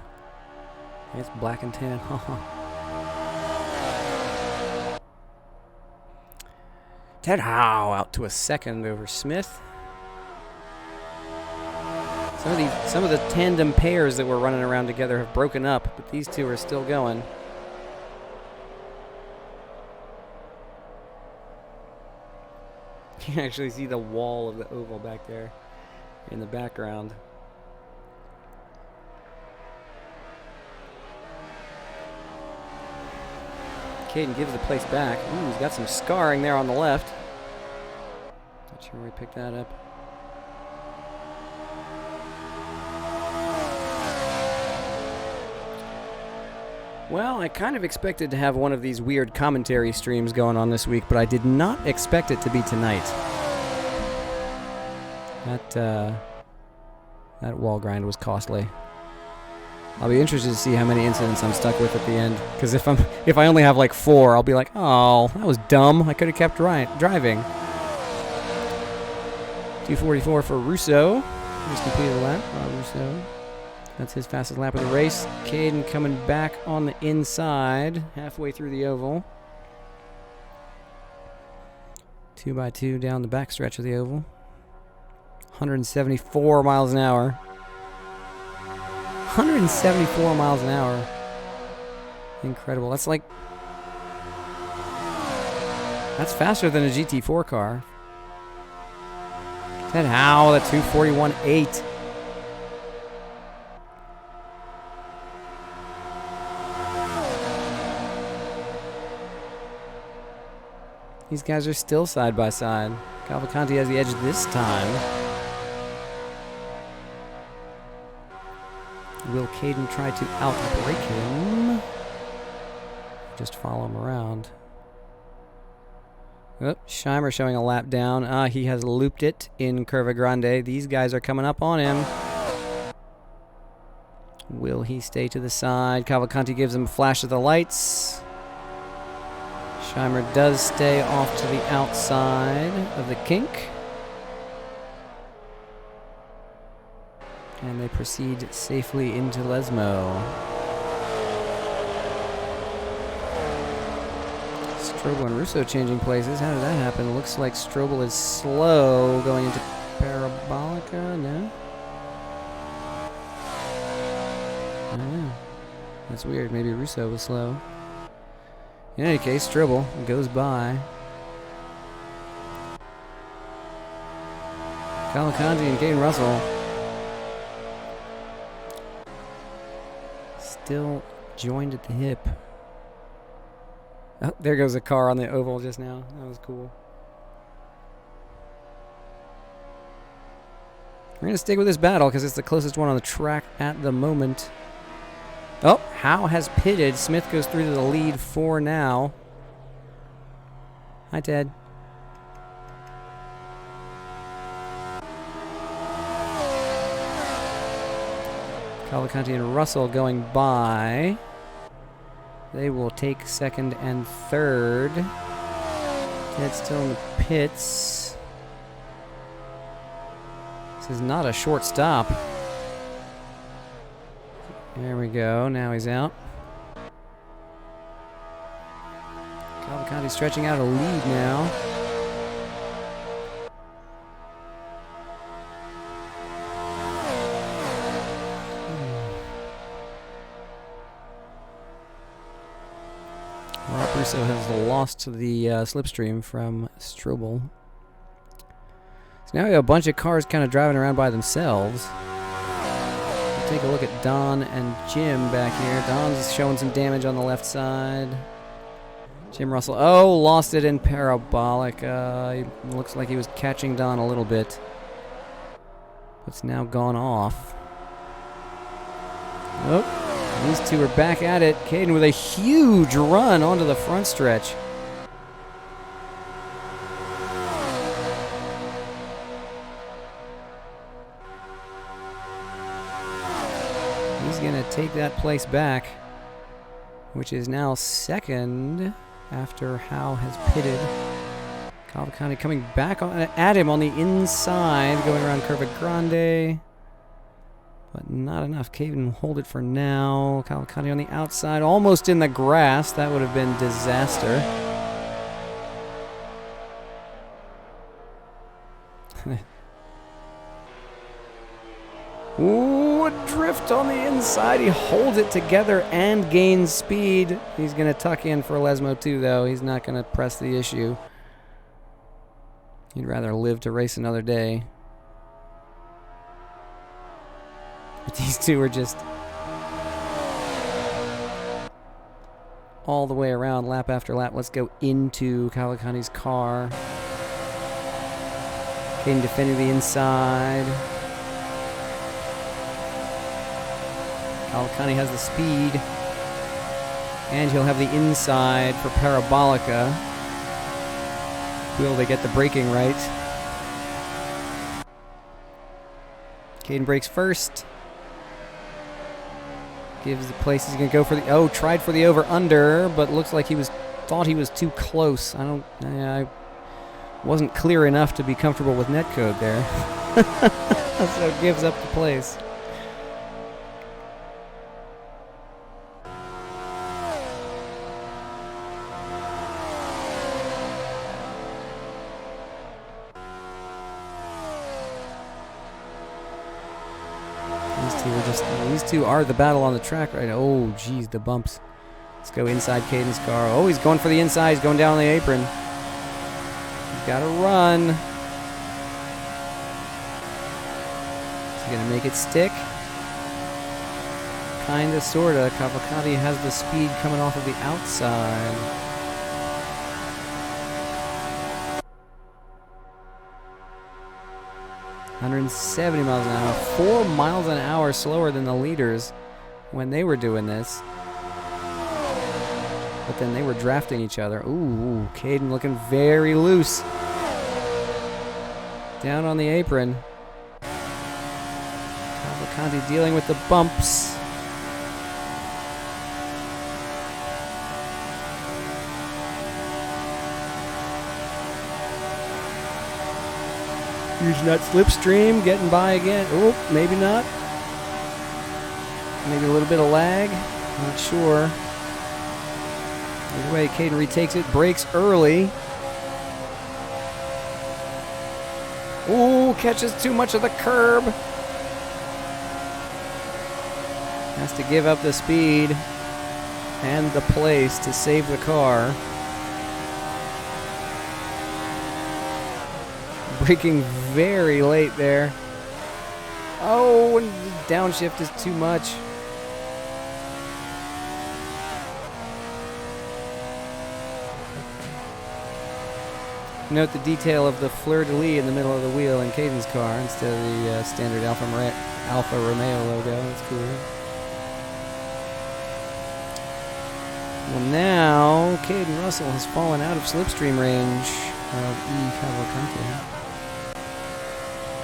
It's black and tan. Ted Howe out to a second over Smith. Some of the tandem pairs that were running around together have broken up, but these two are still going. You can actually see the wall of the oval back there in the background. Caden gives the place back. Ooh, he's got some scarring there on the left. Not sure where he picked that up. Well, I kind of expected to have one of these weird commentary streams going on this week, but I did not expect it to be tonight. That wall grind was costly. I'll be interested to see how many incidents I'm stuck with at the end, because if I only have like 4, I'll be like, oh, that was dumb. I could have kept driving. 2:44 for Russo. He's completed the lap. Russo. That's his fastest lap of the race. Caden coming back on the inside, halfway through the oval. 2x2 down the back stretch of the oval. 174 miles an hour. 174 miles an hour. Incredible. That's faster than a GT4 car. Ted Howe, the 2:41.8. These guys are still side by side. Cavalcanti has the edge this time. Will Caden try to outbrake him? Just follow him around. Oh, Scheimer showing a lap down. He has looped it in Curva Grande. These guys are coming up on him. Will he stay to the side? Cavalcanti gives him a flash of the lights. Scheimer does stay off to the outside of the kink. And they proceed safely into Lesmo. Strobel and Russo changing places. How did that happen? Looks like Strobel is slow going into Parabolica. No? I don't know. That's weird. Maybe Russo was slow. In any case, Strobel goes by. Cavalcanti and Caden Russell still joined at the hip. Oh, there goes a car on the oval just now. That was cool. We're going to stick with this battle because it's the closest one on the track at the moment. Oh, Howe has pitted. Smith goes through to the lead for now. Hi, Ted. Cavalcanti and Russell going by. They will take second and third. Ted's still in the pits. This is not a short stop. There we go. Now he's out. Cavalcanti stretching out a lead now. Rob Russo has lost the slipstream from Strobel. So now we have a bunch of cars kind of driving around by themselves. Take a look at Don and Jim back here. Don's showing some damage on the left side. Jim Russell, lost it in Parabolic. Looks like he was catching Don a little bit. It's now gone off. Oh, these two are back at it. Caden with a huge run onto the front stretch. He's going to take that place back, which is now second after Howe has pitted. Cavalcanti coming back at him on the inside, going around Curva Grande. But not enough. Caden will hold it for now. Cavalcanti on the outside, almost in the grass. That would have been disaster. Ooh, a drift on the inside. He holds it together and gains speed. He's going to tuck in for Lesmo too, though. He's not going to press the issue. He'd rather live to race another day. But these two are just all the way around, lap after lap. Let's go into Cavalcanti's car. Caden defending the inside. Cavalcanti has the speed. And he'll have the inside for Parabolica. Will they get the braking right? Caden brakes first. Gives the place he's going to go for the... Oh, tried for the over-under, but looks like thought he was too close. I wasn't clear enough to be comfortable with netcode there. So gives up the place. These two are the battle on the track right now. Oh, geez, the bumps. Let's go inside Caden's car. Oh, he's going for the inside. He's going down on the apron. He's got to run. Is he going to make it stick? Kinda, sorta. Cavalcanti has the speed coming off of the outside. ...170 miles an hour. 4 miles an hour slower than the leaders when they were doing this. But then they were drafting each other. Ooh, Caden looking very loose. Down on the apron. Cavalcanti dealing with the bumps. Using that slipstream, getting by again. Oh, maybe not. Maybe a little bit of lag. Not sure. Either way, Caden retakes it, brakes early. Ooh, catches too much of the curb. Has to give up the speed and the place to save the car. Braking very late there. Oh, and the downshift is too much. Note the detail of the fleur-de-lis in the middle of the wheel in Caden's car instead of the standard Alfa Romeo logo. That's cool. Well, now Caden Russell has fallen out of slipstream range of E. Cavalcanti.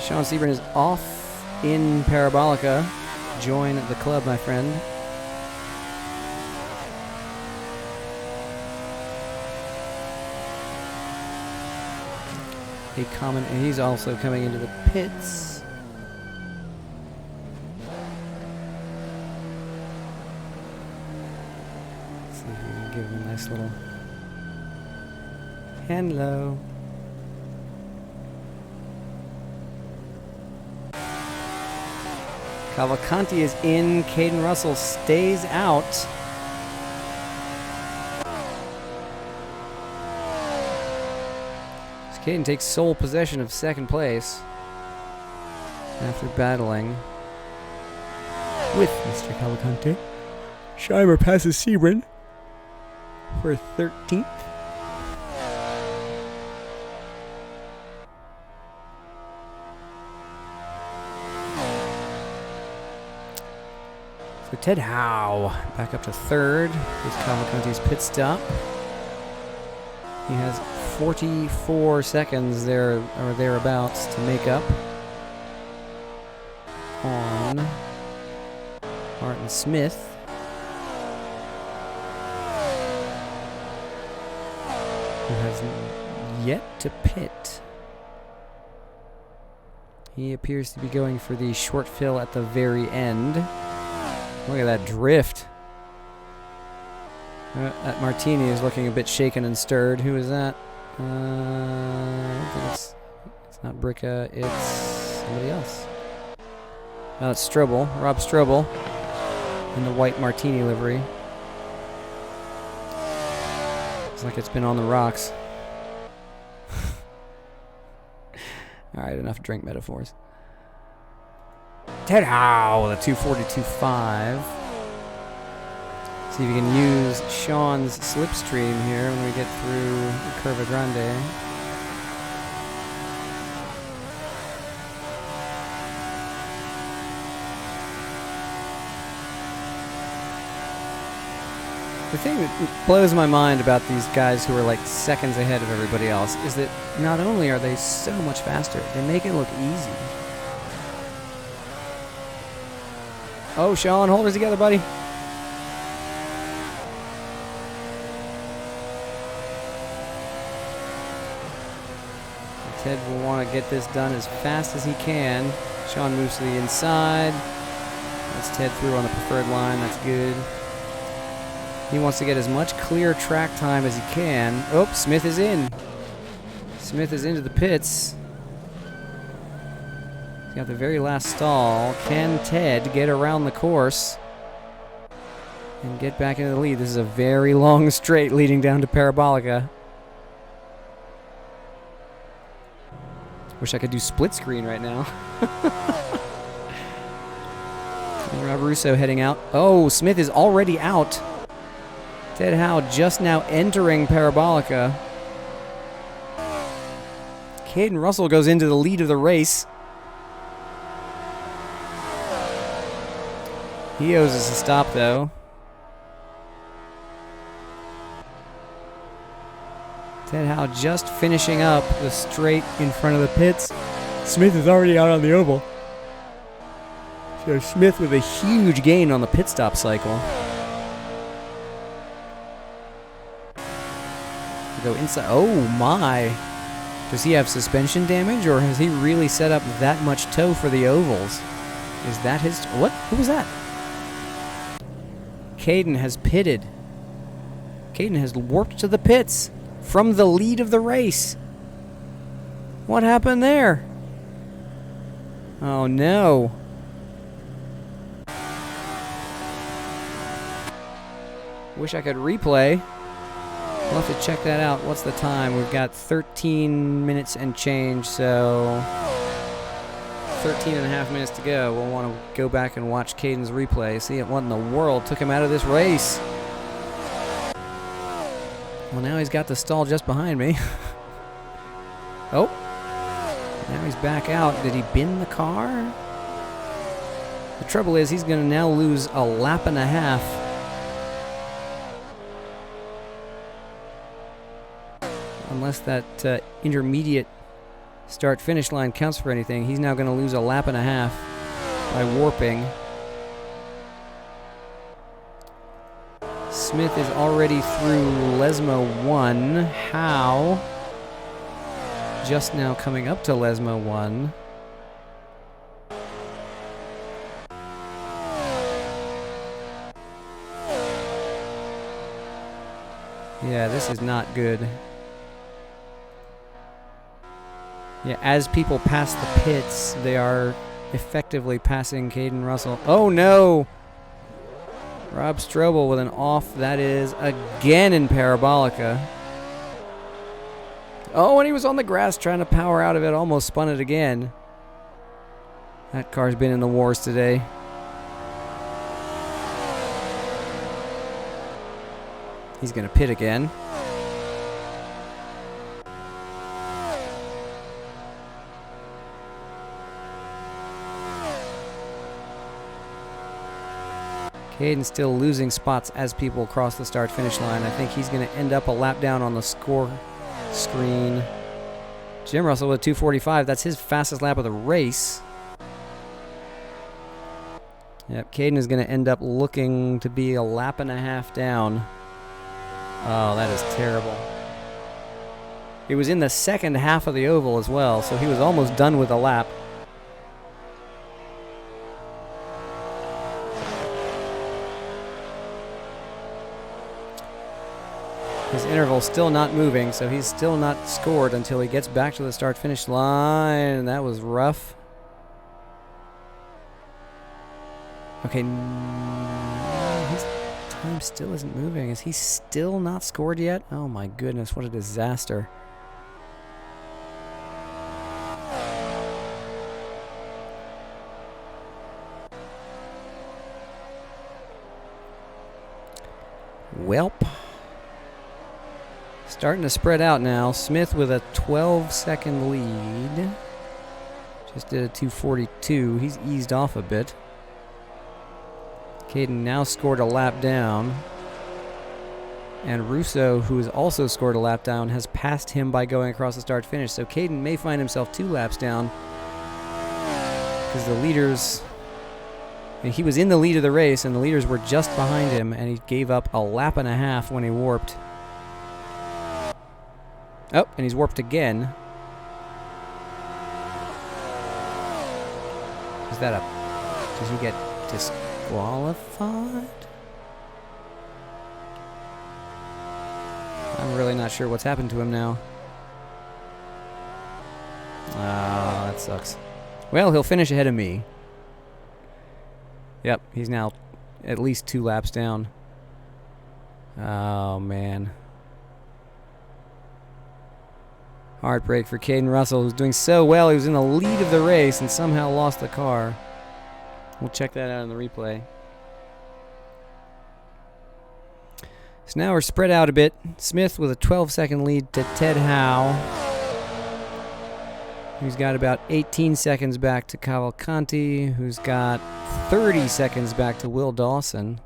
Sean Sebring is off in Parabolica. Join the club, my friend. And he's also coming into the pits. Let's see if we can give him a nice little hello. Cavalcanti is in. Caden Russell stays out. So Caden takes sole possession of second place after battling with Mr. Cavalcanti. Scheimer passes Sebring for 13th. So Ted Howe back up to third with Cavalcanti's pit stop. He has 44 seconds there or thereabouts to make up on Martin Smith. who has yet to pit. He appears to be going for the short fill at the very end. Look at that drift. That Martini is looking a bit shaken and stirred. Who is that? I don't think it's not Bricka, it's somebody else. Oh, it's Strobel, Rob Strobel, in the white Martini livery. It's like it's been on the rocks. Alright, enough drink metaphors. Ted Howe, the 242.5. See if you can use Sean's slipstream here when we get through Curva Grande. The thing that blows my mind about these guys who are like seconds ahead of everybody else is that not only are they so much faster, they make it look easy. Oh, Sean, hold it together, buddy. Ted will want to get this done as fast as he can. Sean moves to the inside. That's Ted through on the preferred line. That's good. He wants to get as much clear track time as he can. Oh, Smith is in. Smith is into the pits. He's got the very last stall. Can Ted get around the course and get back into the lead? This is a very long straight leading down to Parabolica. Wish I could do split screen right now. Rob Russo heading out. Oh, Smith is already out. Ted Howe just now entering Parabolica. Caden Russell goes into the lead of the race. He owes us a stop, though. Ted Howe just finishing up the straight in front of the pits. Smith is already out on the oval. So Smith with a huge gain on the pit stop cycle. Go inside. Oh my. Does he have suspension damage, or has he really set up that much toe for the ovals? Is that his... What? Who was that? Caden has pitted. Caden has warped to the pits from the lead of the race. What happened there? Oh no. Wish I could replay. We'll have to check that out. What's the time? We've got 13 minutes and change, so 13 and a half minutes to go. We'll want to go back and watch Caden's replay, see what in the world took him out of this race. Well, now he's got the stall just behind me. Oh. Now he's back out. Did he bin the car? The trouble is he's going to now lose a lap and a half. Unless that intermediate start-finish line counts for anything, he's now going to lose a lap and a half by warping. Smith is already through Lesmo 1. Howe just now coming up to Lesmo 1. Yeah, this is not good. Yeah, as people pass the pits, they are effectively passing Caden Russell. Oh no! Rob Strobel with an off, that is again in Parabolica. Oh, and he was on the grass trying to power out of it, almost spun it again. That car's been in the wars today. He's going to pit again. Caden's still losing spots as people cross the start-finish line. I think he's going to end up a lap down on the score screen. Jim Russell with 2:45. That's his fastest lap of the race. Yep, Caden is going to end up looking to be a lap and a half down. Oh, that is terrible. It was in the second half of the oval as well, so he was almost done with the lap. His interval's still not moving, so he's still not scored until he gets back to the start-finish line. That was rough. Okay, his time still isn't moving. Is he still not scored yet? Oh my goodness, what a disaster. Welp. Starting to spread out now. Smith with a 12-second lead. Just did a 2:42. He's eased off a bit. Caden now scored a lap down. And Russo, who has also scored a lap down, has passed him by going across the start-finish. So Caden may find himself 2 laps down. Because the leaders... he was in the lead of the race, and the leaders were just behind him, and he gave up a lap and a half when he warped. Oh, and he's warped again. Is that a... does he get disqualified? I'm really not sure what's happened to him now. Ah, that sucks. Well, he'll finish ahead of me. Yep, he's now at least 2 laps down. Oh, man. Heartbreak for Caden Russell, who's doing so well. He was in the lead of the race and somehow lost the car. We'll check that out in the replay. So now we're spread out a bit. Smith with a 12-second lead to Ted Howe, who's got about 18 seconds back to Cavalcanti, who's got 30 seconds back to Will Dawson.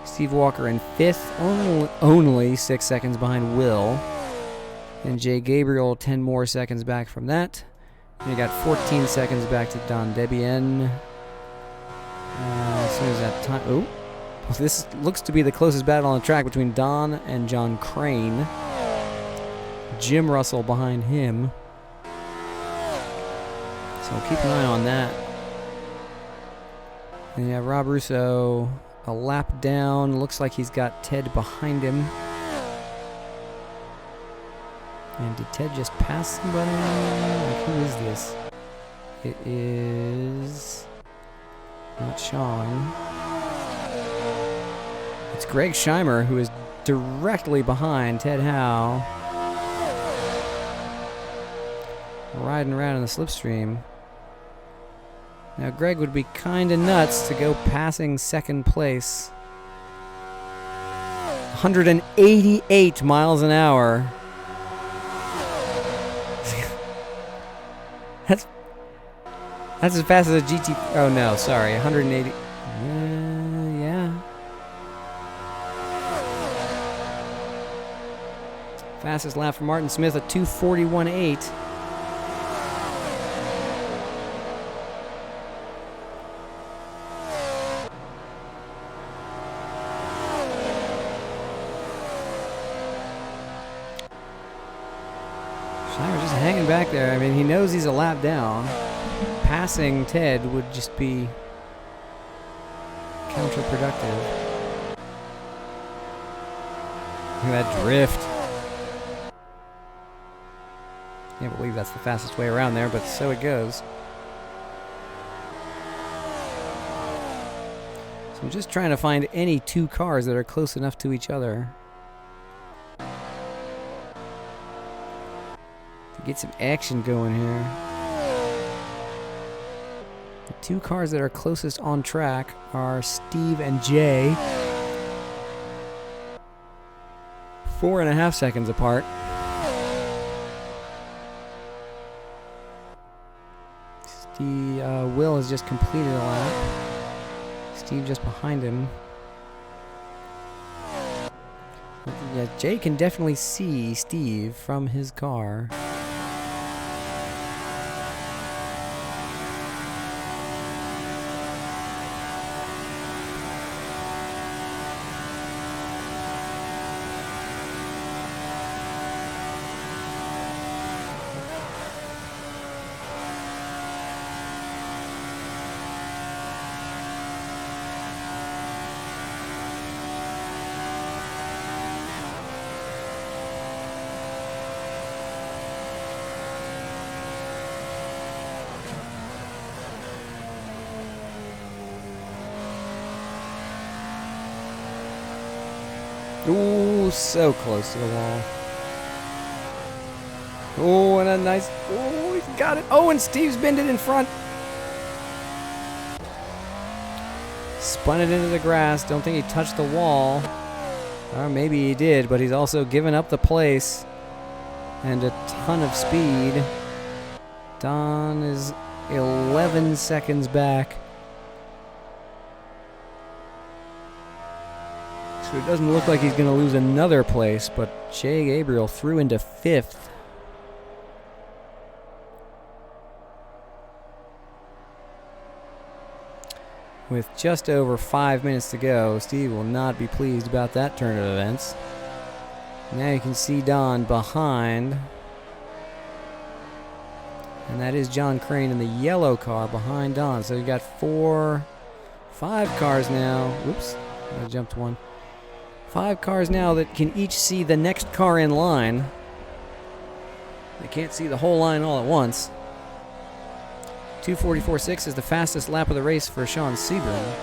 Steve Walker in 5th, only 6 seconds behind Will. And Jay Gabriel 10 more seconds back from that. And you got 14 seconds back to Don Debian. As soon as that time... oh, this looks to be the closest battle on the track between Don and John Crane. Jim Russell behind him. So we'll keep an eye on that. And you have Rob Russo a lap down. Looks like he's got Ted behind him. And did Ted just pass somebody? Like, who is this? It is not Sean. It's Greg Scheimer, who is directly behind Ted Howe. Riding around in the slipstream. Now Greg would be kind of nuts to go passing second place. 188 miles an hour. That's as fast as a GT... oh no, sorry, 180... yeah. Fastest lap for Martin Smith at 2:41.8. Scheimer just hanging back there. I mean, he knows he's a lap down. Passing Ted would just be counterproductive. Look at that drift. Can't believe that's the fastest way around there, but so it goes. So I'm just trying to find any 2 cars that are close enough to each other to get some action going here. The 2 cars that are closest on track are Steve and Jay. 4.5 seconds apart. Will has just completed a lap. Steve just behind him. Yeah, Jay can definitely see Steve from his car. Ooh, so close to the wall. Oh, and a nice... Oh, he's got it. Oh, and Steve's binned it in front. Spun it into the grass. Don't think he touched the wall. Or maybe he did, but he's also given up the place. And a ton of speed. Don is 11 seconds back. So it doesn't look like he's going to lose another place, but Jay Gabriel threw into 5th. With just over 5 minutes to go, Steve will not be pleased about that turn of events. Now you can see Don behind. And that is John Crane in the yellow car behind Don. So you got 5 cars now. Oops, I jumped one. 5 cars now that can each see the next car in line. They can't see the whole line all at once. 2:44.6 is the fastest lap of the race for Sean Sebring.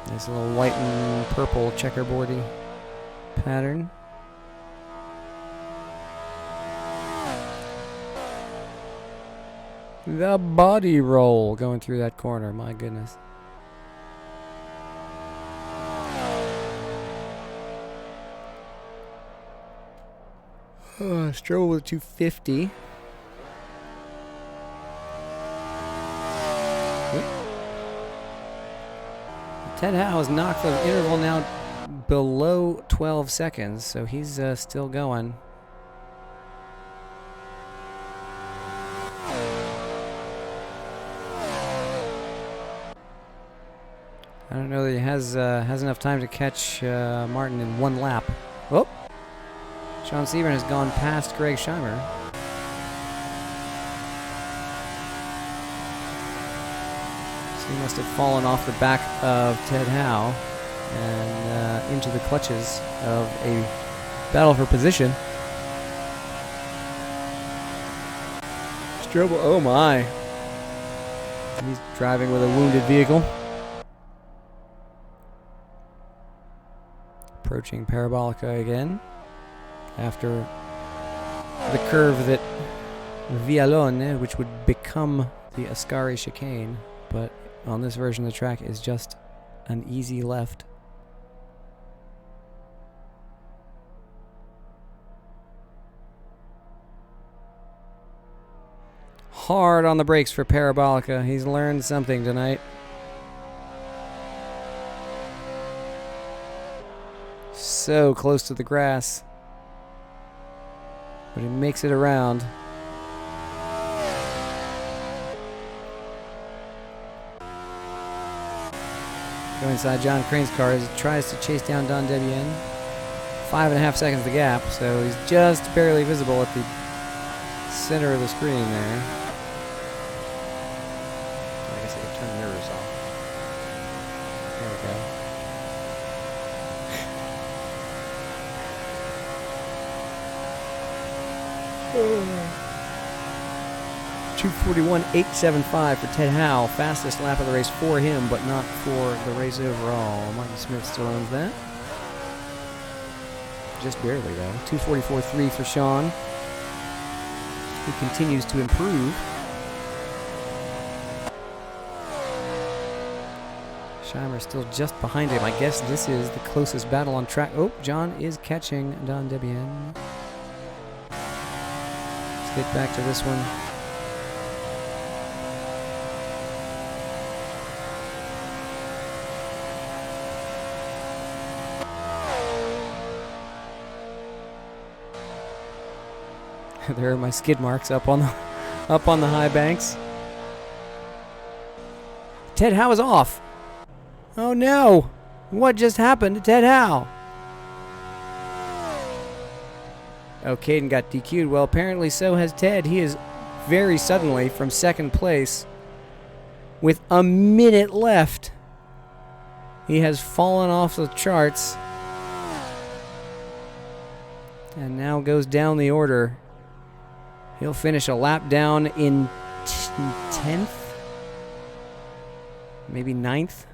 Nice little white and purple checkerboardy pattern. The body roll going through that corner, my goodness. Stroll with 250. Ted Howe has knocked the interval now below 12 seconds, so he's still going. I don't know that he has enough time to catch Martin in one lap. Oh! Sean Sebring has gone past Greg Scheimer. So he must have fallen off the back of Ted Howe and into the clutches of a battle for position. Strobel, oh my. He's driving with a wounded vehicle. Approaching Parabolica again. After the curve that Villalone, which would become the Ascari chicane, but on this version of the track is just an easy left. Hard on the brakes for Parabolica. He's learned something tonight. So close to the grass. But he makes it around. Go inside John Crane's car as he tries to chase down Don Debian. 5.5 seconds the gap, so he's just barely visible at the center of the screen there. I guess I could turn the mirrors off. There we go. 2:41.875 for Ted Howe. Fastest lap of the race for him, but not for the race overall. Martin Smith still owns that. Just barely, though. 2:44.3 for Sean, who continues to improve. Scheimer still just behind him. I guess this is the closest battle on track. Oh, John is catching Don Debian. Let's get back to this one. There are my skid marks up on the high banks. Ted Howe is off. Oh no! What just happened to Ted Howe? Oh, Caden got DQ'd. Well, apparently so has Ted. He is very suddenly from second place with a minute left. He has fallen off the charts and now goes down the order. He'll finish a lap down in 10th? maybe 9th.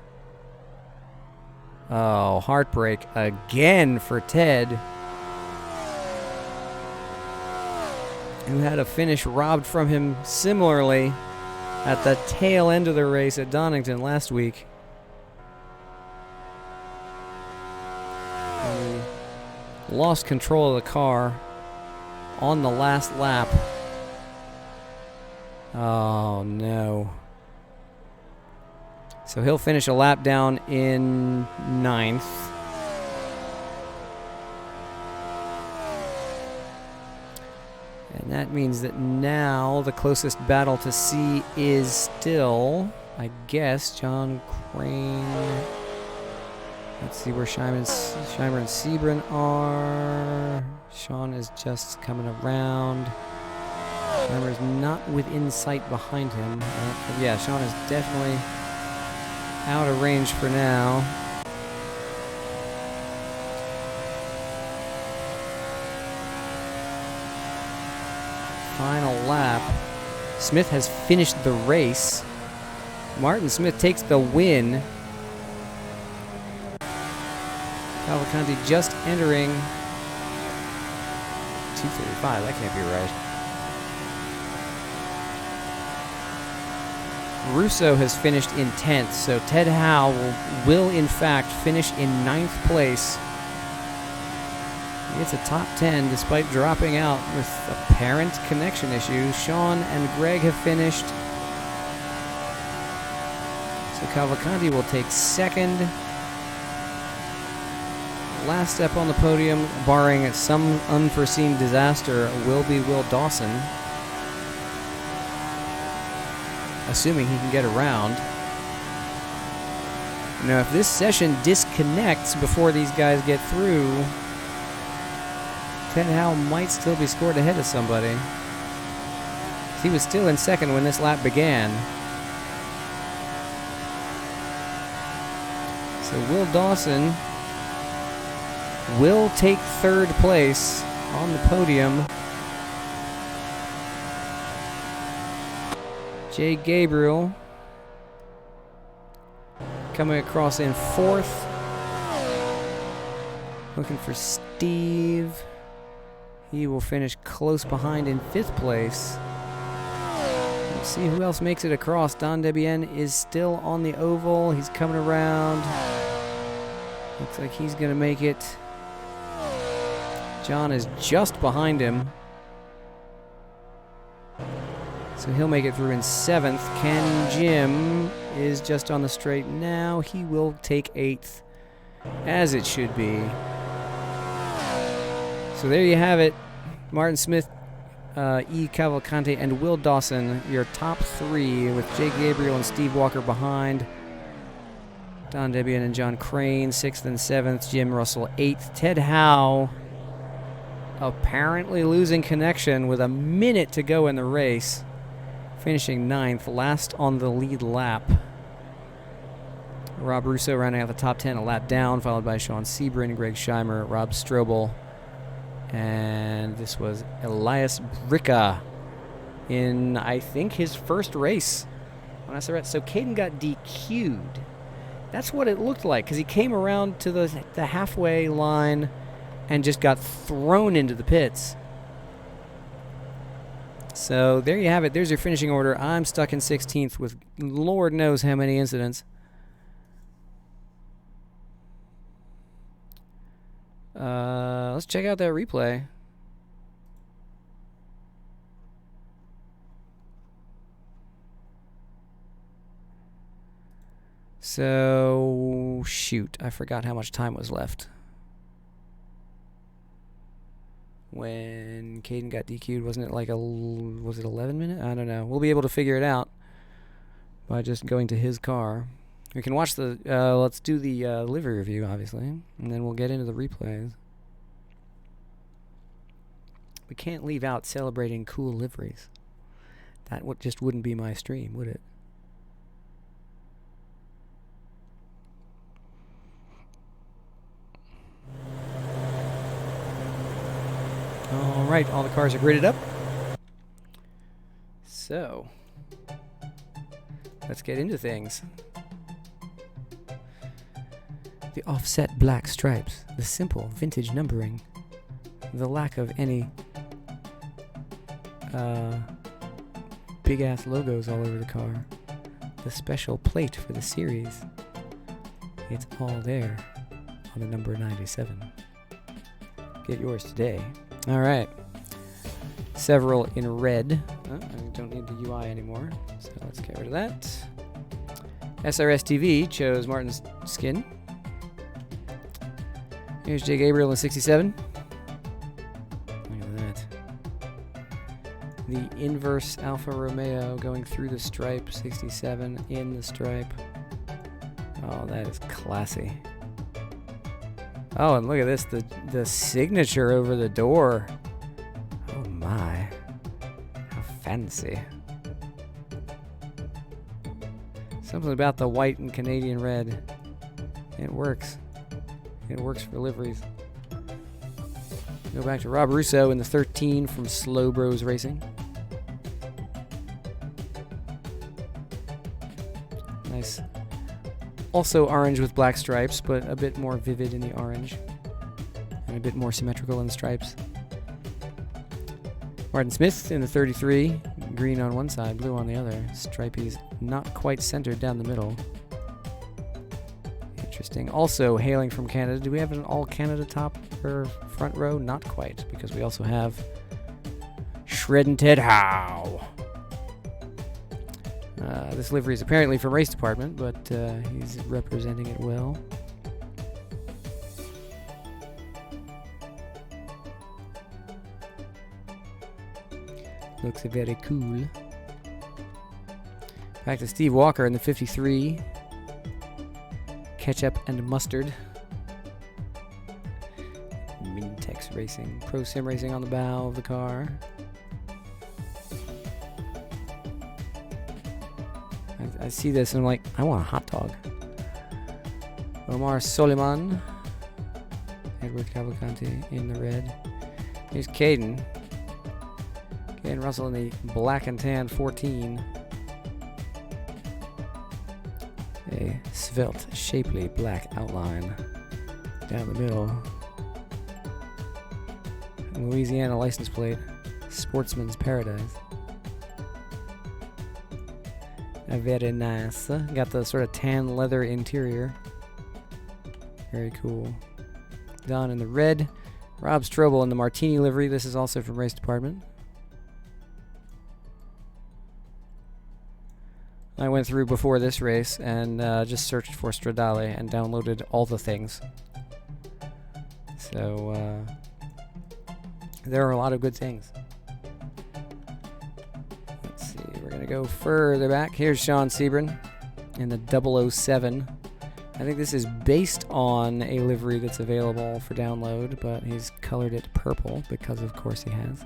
Oh, heartbreak again for Ted, who had a finish robbed from him similarly at the tail end of the race at Donington last week. And he lost control of the car on the last lap. Oh no. So he'll finish a lap down in 9th. And that means that now the closest battle to C is still, I guess, John Crane. Let's see where Scheimer and Sebring are. Sean is just coming around. Scheimer is not within sight behind him. Yeah, Sean is definitely out of range for now. Final lap. Smith has finished the race. Martin Smith takes the win. Cavalcanti just entering 2:35. That can't be right. Russo has finished in 10th, so Ted Howe will in fact finish in 9th place. He gets a top 10 despite dropping out with apparent connection issues. Sean and Greg have finished. So Cavalcanti will take 2nd. Last step on the podium, barring some unforeseen disaster, will be Will Dawson. Assuming he can get around. Now, if this session disconnects before these guys get through, Ted Howe might still be scored ahead of somebody. He was still in 2nd when this lap began. So Will Dawson will take 3rd place on the podium. Jay Gabriel coming across in 4th. Looking for Steve. He will finish close behind in 5th place. Let's see who else makes it across. Don Debian is still on the oval. He's coming around. Looks like he's going to make it. John is just behind him. So he'll make it through in 7th. Ken Jim is just on the straight now. He will take 8th, as it should be. So there you have it. Martin Smith, E. Cavalcante, and Will Dawson, your top 3, with Jay Gabriel and Steve Walker behind. Don Debian and John Crane, 6th and 7th. Jim Russell, 8th. Ted Howe apparently losing connection with a minute to go in the race, finishing 9th, last on the lead lap. Rob Russo rounding out the top 10, a lap down, followed by Sean Sebring, Greg Scheimer, Rob Strobel, and this was Elias Bricka in, I think, his first race on SRS. So Caden got DQ'd. That's what it looked like, because he came around to the halfway line and just got thrown into the pits. So there you have it. There's your finishing order. I'm stuck in 16th with Lord knows how many incidents. Let's check out that replay. So, shoot, I forgot how much time was left when Caden got DQ'd. Wasn't it like was it 11 minutes? I don't know. We'll be able to figure it out by just going to his car. We can watch the, let's do the livery review, obviously, and then we'll get into the replays. We can't leave out celebrating cool liveries. That just wouldn't be my stream, would it? All right, all the cars are gridded up. So, let's get into things. The offset black stripes, the simple vintage numbering, the lack of any big-ass logos all over the car, the special plate for the series. It's all there on the number 97. Get yours today. All right. Several in red. Oh, I don't need the UI anymore, so let's get rid of that. SRS TV chose Martin's skin. Here's Jay Gabriel in 67. Look at that. The inverse Alfa Romeo going through the stripe, 67 in the stripe. Oh, that is classy. Oh, and look at this, the signature over the door. Oh my, how fancy. Something about the white and Canadian red. It works. It works for liveries. Go back to Rob Russo in the 13 from Slow Bros Racing. Nice. Also orange with black stripes, but a bit more vivid in the orange. And a bit more symmetrical in the stripes. Martin Smith in the 33. Green on one side, blue on the other. Stripies not quite centered down the middle. Interesting. Also hailing from Canada. Do we have an all Canada top for front row? Not quite, because we also have Shreddin' Ted Howe. This livery is apparently from Race Department, but he's representing it well. Looks very cool. Back to Steve Walker in the 53. Ketchup and mustard. Mintex Racing. Pro Sim Racing on the bow of the car. I see this and I'm like, I want a hot dog. Omar Soliman. Edward Cavalcanti in the red. Here's Caden. Caden Russell in the black and tan 14. A svelte, shapely black outline down the middle. Louisiana license plate. Sportsman's Paradise. Very nice. Got the sort of tan leather interior. Very cool. Don in the red. Rob Strobel in the Martini livery. This is also from Race Department. I went through before this race and just searched for Stradale and downloaded all the things. So there are a lot of good things. Let's see, we're going to go further back. Here's Sean Sebring in the 007. I think this is based on a livery that's available for download, but he's colored it purple because of course he has.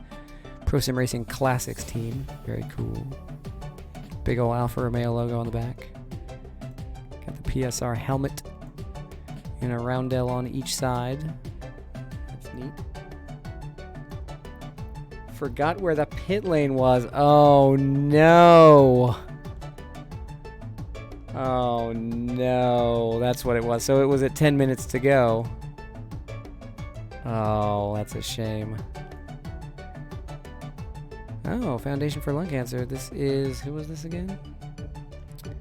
Pro Sim Racing Classics team. Very cool. Big ol' Alfa Romeo logo on the back. Got the PSR helmet and a roundel on each side. That's neat. Forgot where the pit lane was. Oh no. Oh no. That's what it was. So it was at 10 minutes to go. Oh, that's a shame. Oh, Foundation for Lung Cancer. This is, who was this again?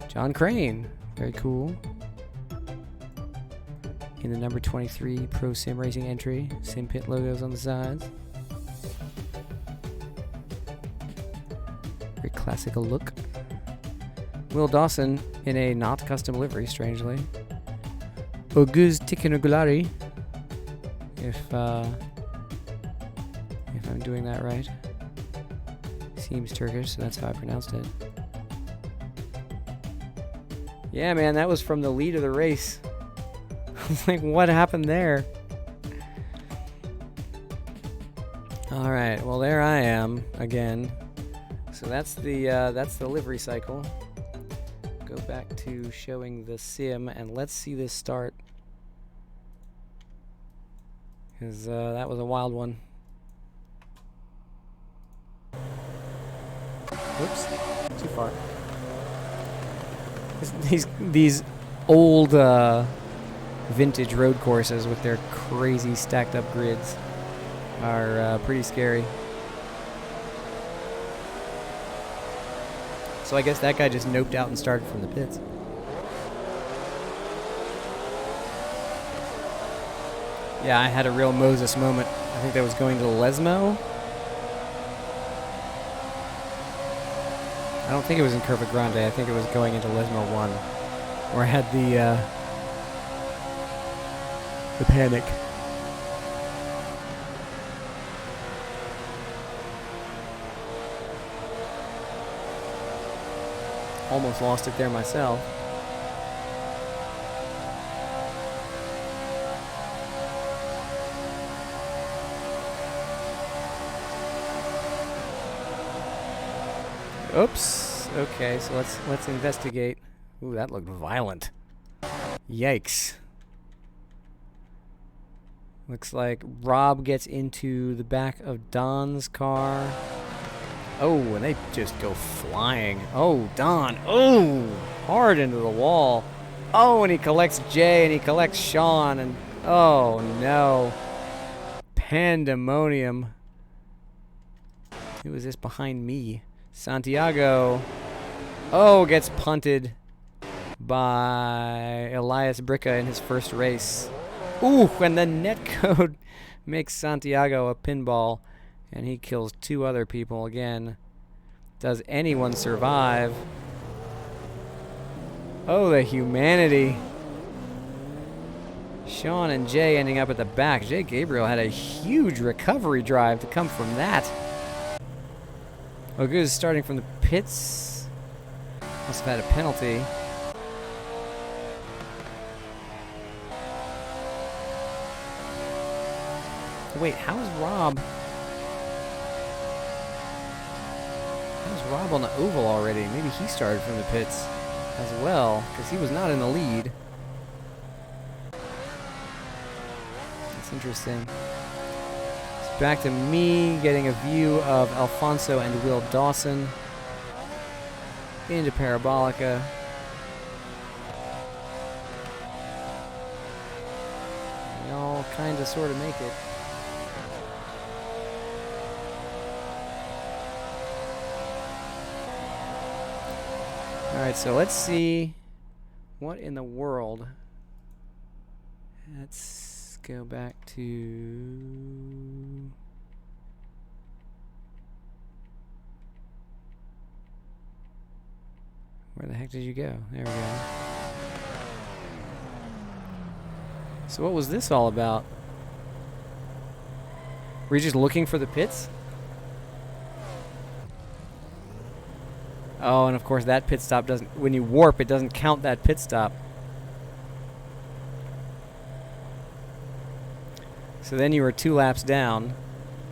John Crane. Very cool. In the number 23 Pro Sim Racing entry. Sim Pit logos on the sides. Very classical look. Will Dawson in a not custom livery, strangely. Auguste Tikinogulari. If I'm doing that right. Seems Turkish, so that's how I pronounced it. Yeah, man, that was from the lead of the race. I was like, what happened there? All right, well, there I am again. So that's the livery cycle. Go back to showing the sim, and let's see this start. Because that was a wild one. Oops, too far. These old vintage road courses with their crazy stacked up grids are pretty scary. So I guess that guy just noped out and started from the pits. Yeah, I had a real Moses moment. I think that was going to Lesmo. I don't think it was in Curva Grande. I think it was going into Lesmo 1, where I had the panic. Almost lost it there myself. Oops. Okay, so let's investigate. Ooh, that looked violent. Yikes. Looks like Rob gets into the back of Don's car. Oh, and they just go flying. Oh, Don. Oh, hard into the wall. Oh, and he collects Jay and he collects Sean. And oh, no. Pandemonium. Who is this behind me? Santiago. Oh, gets punted by Elias Bricca in his first race. Ooh, and the netcode makes Santiago a pinball, and he kills 2 other people again. Does anyone survive? Oh, the humanity. Sean and Jay ending up at the back. Jay Gabriel had a huge recovery drive to come from that. Oh, good, starting from the pits. Must have had a penalty. Wait, how is Rob? How's Rob on the oval already? Maybe he started from the pits as well, because he was not in the lead. That's interesting. It's back to me getting a view of Alfonso and Will Dawson into Parabolica. We all kind of sort of make it. Alright, so let's see what in the world. Let's go back to... Where the heck did you go? There we go. So what was this all about? Were you just looking for the pits? Oh, and of course that pit stop doesn't... When you warp, it doesn't count that pit stop. So then you were 2 laps down,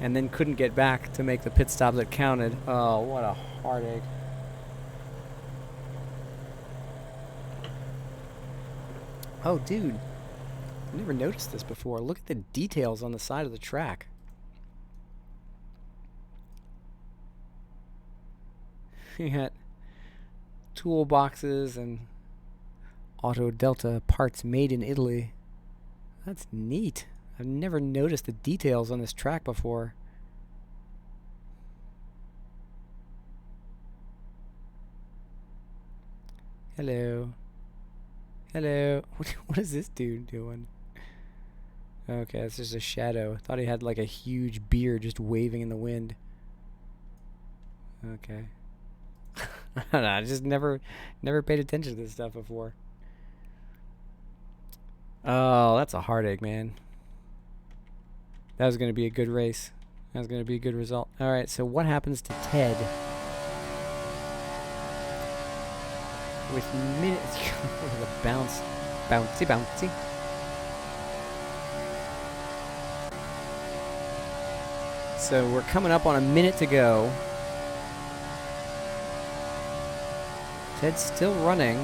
and then couldn't get back to make the pit stop that counted. Oh, what a heartache. Oh, dude. I never noticed this before. Look at the details on the side of the track. You got toolboxes and Auto Delta parts made in Italy. That's neat. I've never noticed the details on this track before. Hello. Hello. What is this dude doing? Okay, it's just a shadow. I thought he had like a huge beard just waving in the wind. Okay. I don't know, I just never paid attention to this stuff before. Oh, that's a heartache, man. That was going to be a good race. That was going to be a good result. Alright, so what happens to Ted? With minutes... the bounce. Bouncy, bouncy. So we're coming up on a minute to go. Ted's still running.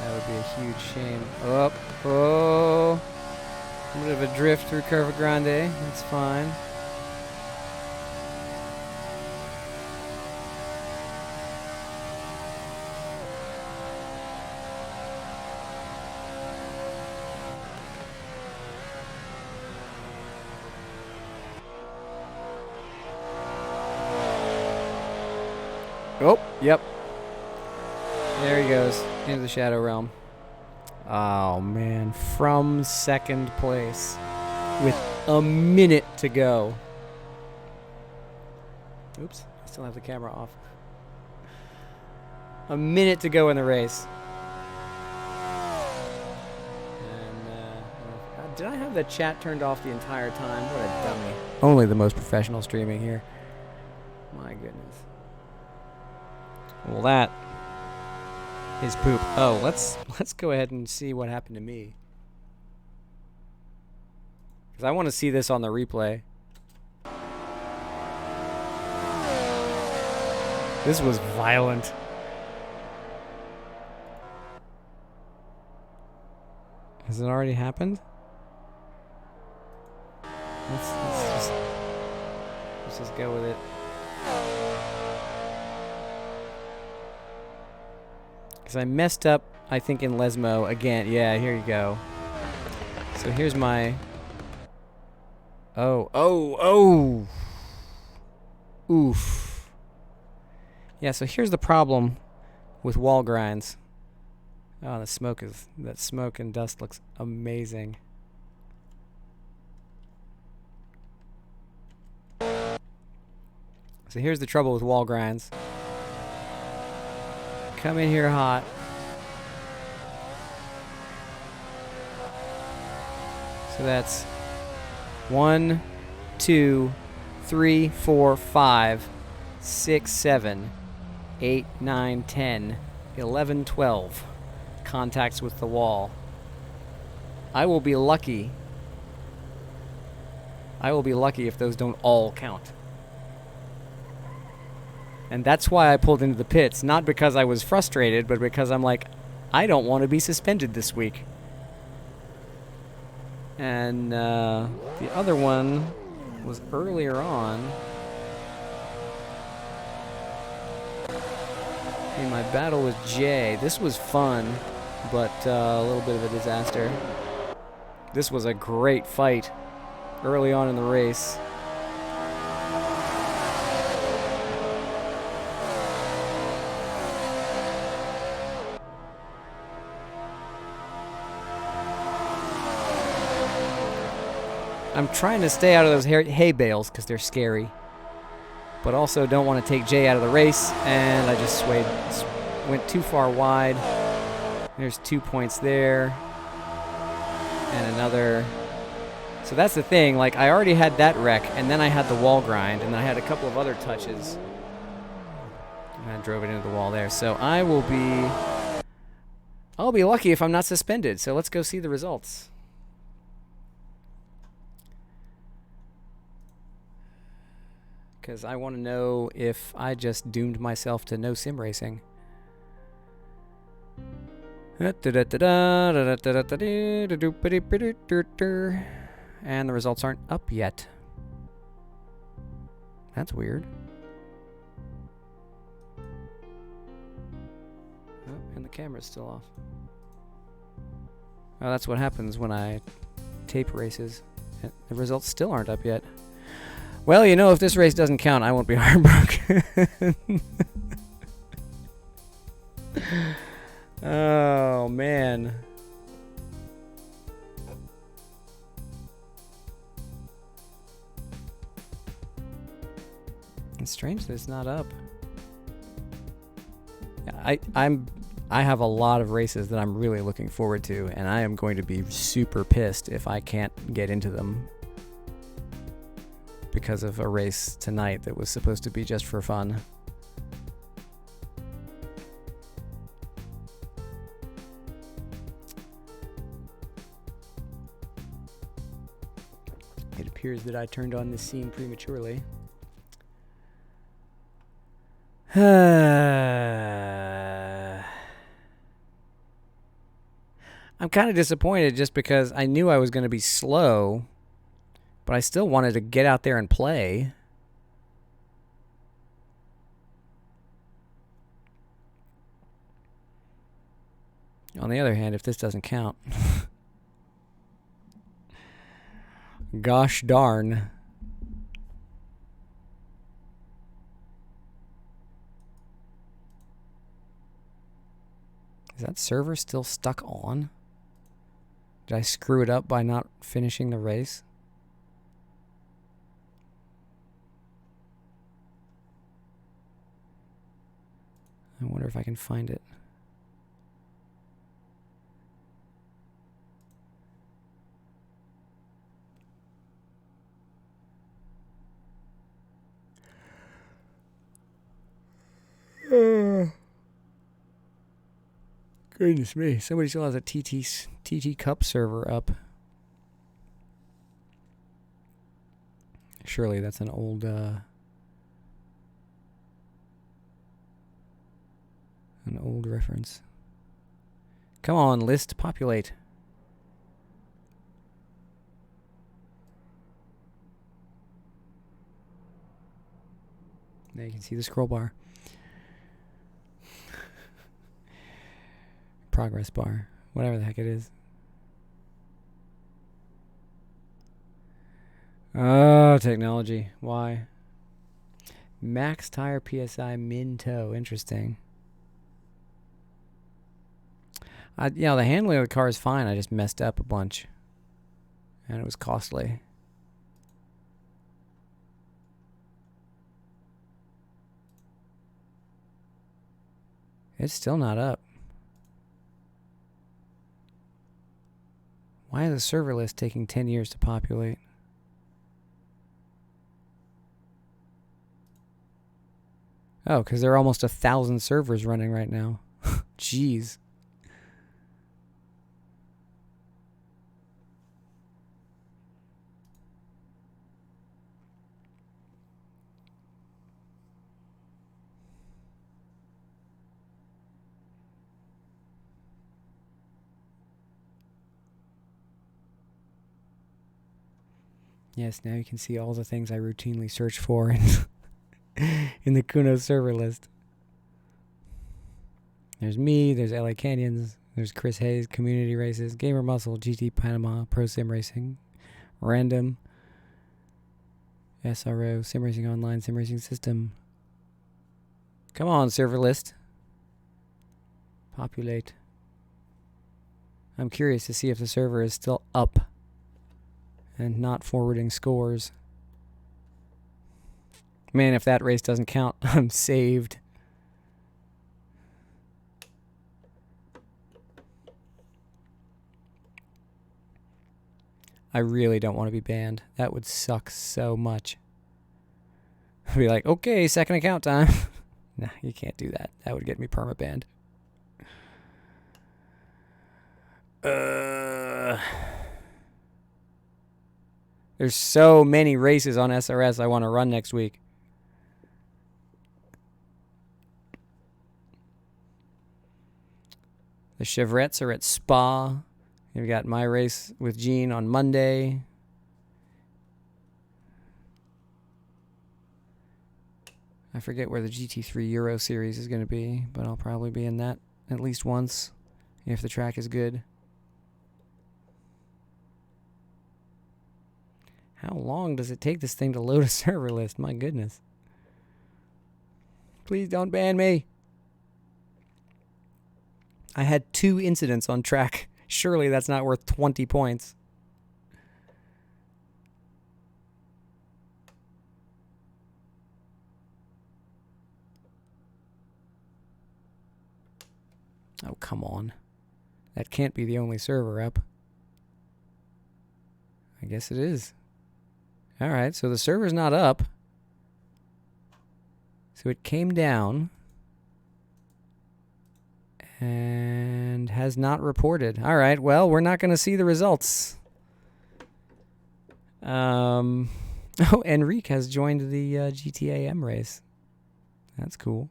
That would be a huge shame. Oh, oh. A bit of a drift through Curva Grande. That's fine. Oh, yep. There he goes, into the Shadow Realm. Oh, man. From second place with a minute to go. Oops, I still have the camera off. A minute to go in the race. And, did I have the chat turned off the entire time? What a dummy. Only the most professional streaming here. My goodness. Well, that is poop. Oh, let's go ahead and see what happened to me. Because I want to see this on the replay. This was violent. Has it already happened? Let's just go with it. Because I messed up, I think, in Lesmo again. Yeah, here you go. So here's my... Oh. Oof. Yeah, so here's the problem with wall grinds. Oh, that smoke and dust looks amazing. So here's the trouble with wall grinds. Come in here hot. So that's 1, 2, 3, 4, 5, 6, 7, 8, 9, 10, 11, 12 contacts with the wall. I will be lucky. I will be lucky if those don't all count. And that's why I pulled into the pits, not because I was frustrated, but because I'm like, I don't want to be suspended this week. And the other one was earlier on. In my battle with Jay. This was fun, but a little bit of a disaster. This was a great fight early on in the race. I'm trying to stay out of those hay bales because they're scary, but also don't want to take Jay out of the race, and I just went too far wide. There's 2 points there, and another. So that's the thing, like I already had that wreck, and then I had the wall grind, and I had a couple of other touches, and I drove it into the wall there. So I'll be lucky if I'm not suspended. So let's go see the results. Because I want to know if I just doomed myself to no sim racing. And the results aren't up yet. That's weird. Oh, and the camera's still off. Oh, that's what happens when I tape races. The results still aren't up yet. Well, you know, if this race doesn't count, I won't be heartbroken. Oh, man. It's strange that it's not up. I have a lot of races that I'm really looking forward to, and I am going to be super pissed if I can't get into them because of a race tonight that was supposed to be just for fun. It appears that I turned on this scene prematurely. I'm kind of disappointed just because I knew I was going to be slow, but I still wanted to get out there and play. On the other hand, if this doesn't count, gosh darn. Is that server still stuck on? Did I screw it up by not finishing the race? I wonder if I can find it. Goodness me. Somebody still has a TT Cup server up. Surely that's an old reference. Come on, list, populate. Now you can see the scroll bar. Progress bar. Whatever the heck it is. Oh, technology. Why? Max tire PSI min toe. Interesting. You know, the handling of the car is fine. I just messed up a bunch. And it was costly. It's still not up. Why is the server list taking 10 years to populate? Oh, because there are almost 1,000 servers running right now. Jeez. Yes, now you can see all the things I routinely search for in the Kuno server list. There's me, there's LA Canyons, there's Chris Hayes, Community Races, Gamer Muscle, GT Panama, Pro Sim Racing, Random, SRO, Sim Racing Online, Sim Racing System. Come on, server list. Populate. I'm curious to see if the server is still up and not forwarding scores. Man, if that race doesn't count, I'm saved. I really don't want to be banned. That would suck so much. I'd be like, okay, second account time. Nah, you can't do that. That would get me perma-banned. There's so many races on SRS I want to run next week. The Chevrettes are at Spa. We've got my race with Gene on Monday. I forget where the GT3 Euro Series is going to be, but I'll probably be in that at least once if the track is good. How long does it take this thing to load a server list? My goodness. Please don't ban me. I had 2 incidents on track. Surely that's not worth 20 points. Oh, come on. That can't be the only server up. I guess it is. Alright, so the server's not up. So it came down. And has not reported. Alright, well, we're not going to see the results. Oh, Enrique has joined the GTA M race. That's cool.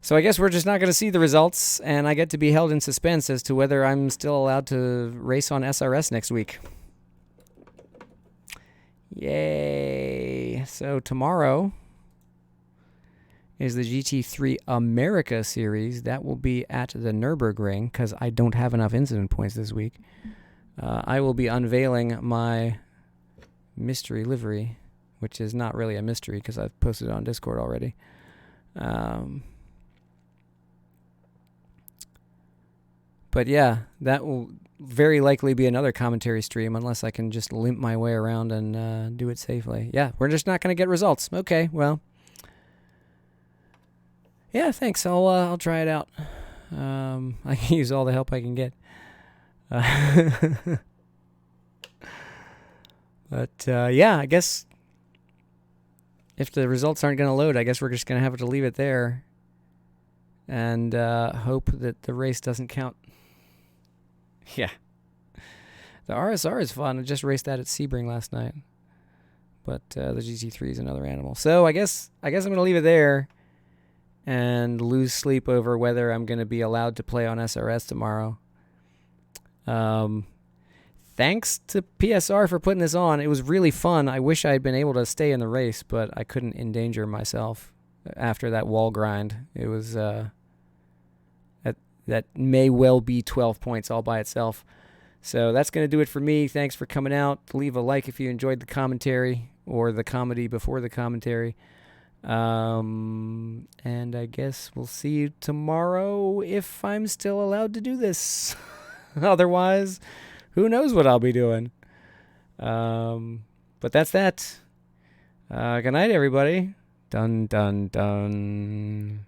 So I guess we're just not going to see the results, and I get to be held in suspense as to whether I'm still allowed to race on SRS next week. Yay. So tomorrow is the GT3 America Series. That will be at the Nürburgring, because I don't have enough incident points this week. I will be unveiling my mystery livery, which is not really a mystery because I've posted it on Discord already. But yeah, that will very likely be another commentary stream unless I can just limp my way around and do it safely. Yeah, we're just not going to get results. Okay, well. Yeah, thanks. I'll try it out. I can use all the help I can get. But yeah, I guess if the results aren't going to load, I guess we're just going to have to leave it there and hope that the race doesn't count. Yeah. The RSR is fun. I just raced that at Sebring last night. But the GT3 is another animal. So I guess I'm going to leave it there and lose sleep over whether I'm going to be allowed to play on SRS tomorrow. Thanks to PSR for putting this on. It was really fun. I wish I had been able to stay in the race, but I couldn't endanger myself after that wall grind. It was that may well be 12 points all by itself. So that's going to do it for me. Thanks for coming out. Leave a like if you enjoyed the commentary or the comedy before the commentary. And I guess we'll see you tomorrow if I'm still allowed to do this. Otherwise, who knows what I'll be doing. But that's that. Good night, everybody. Dun, dun, dun.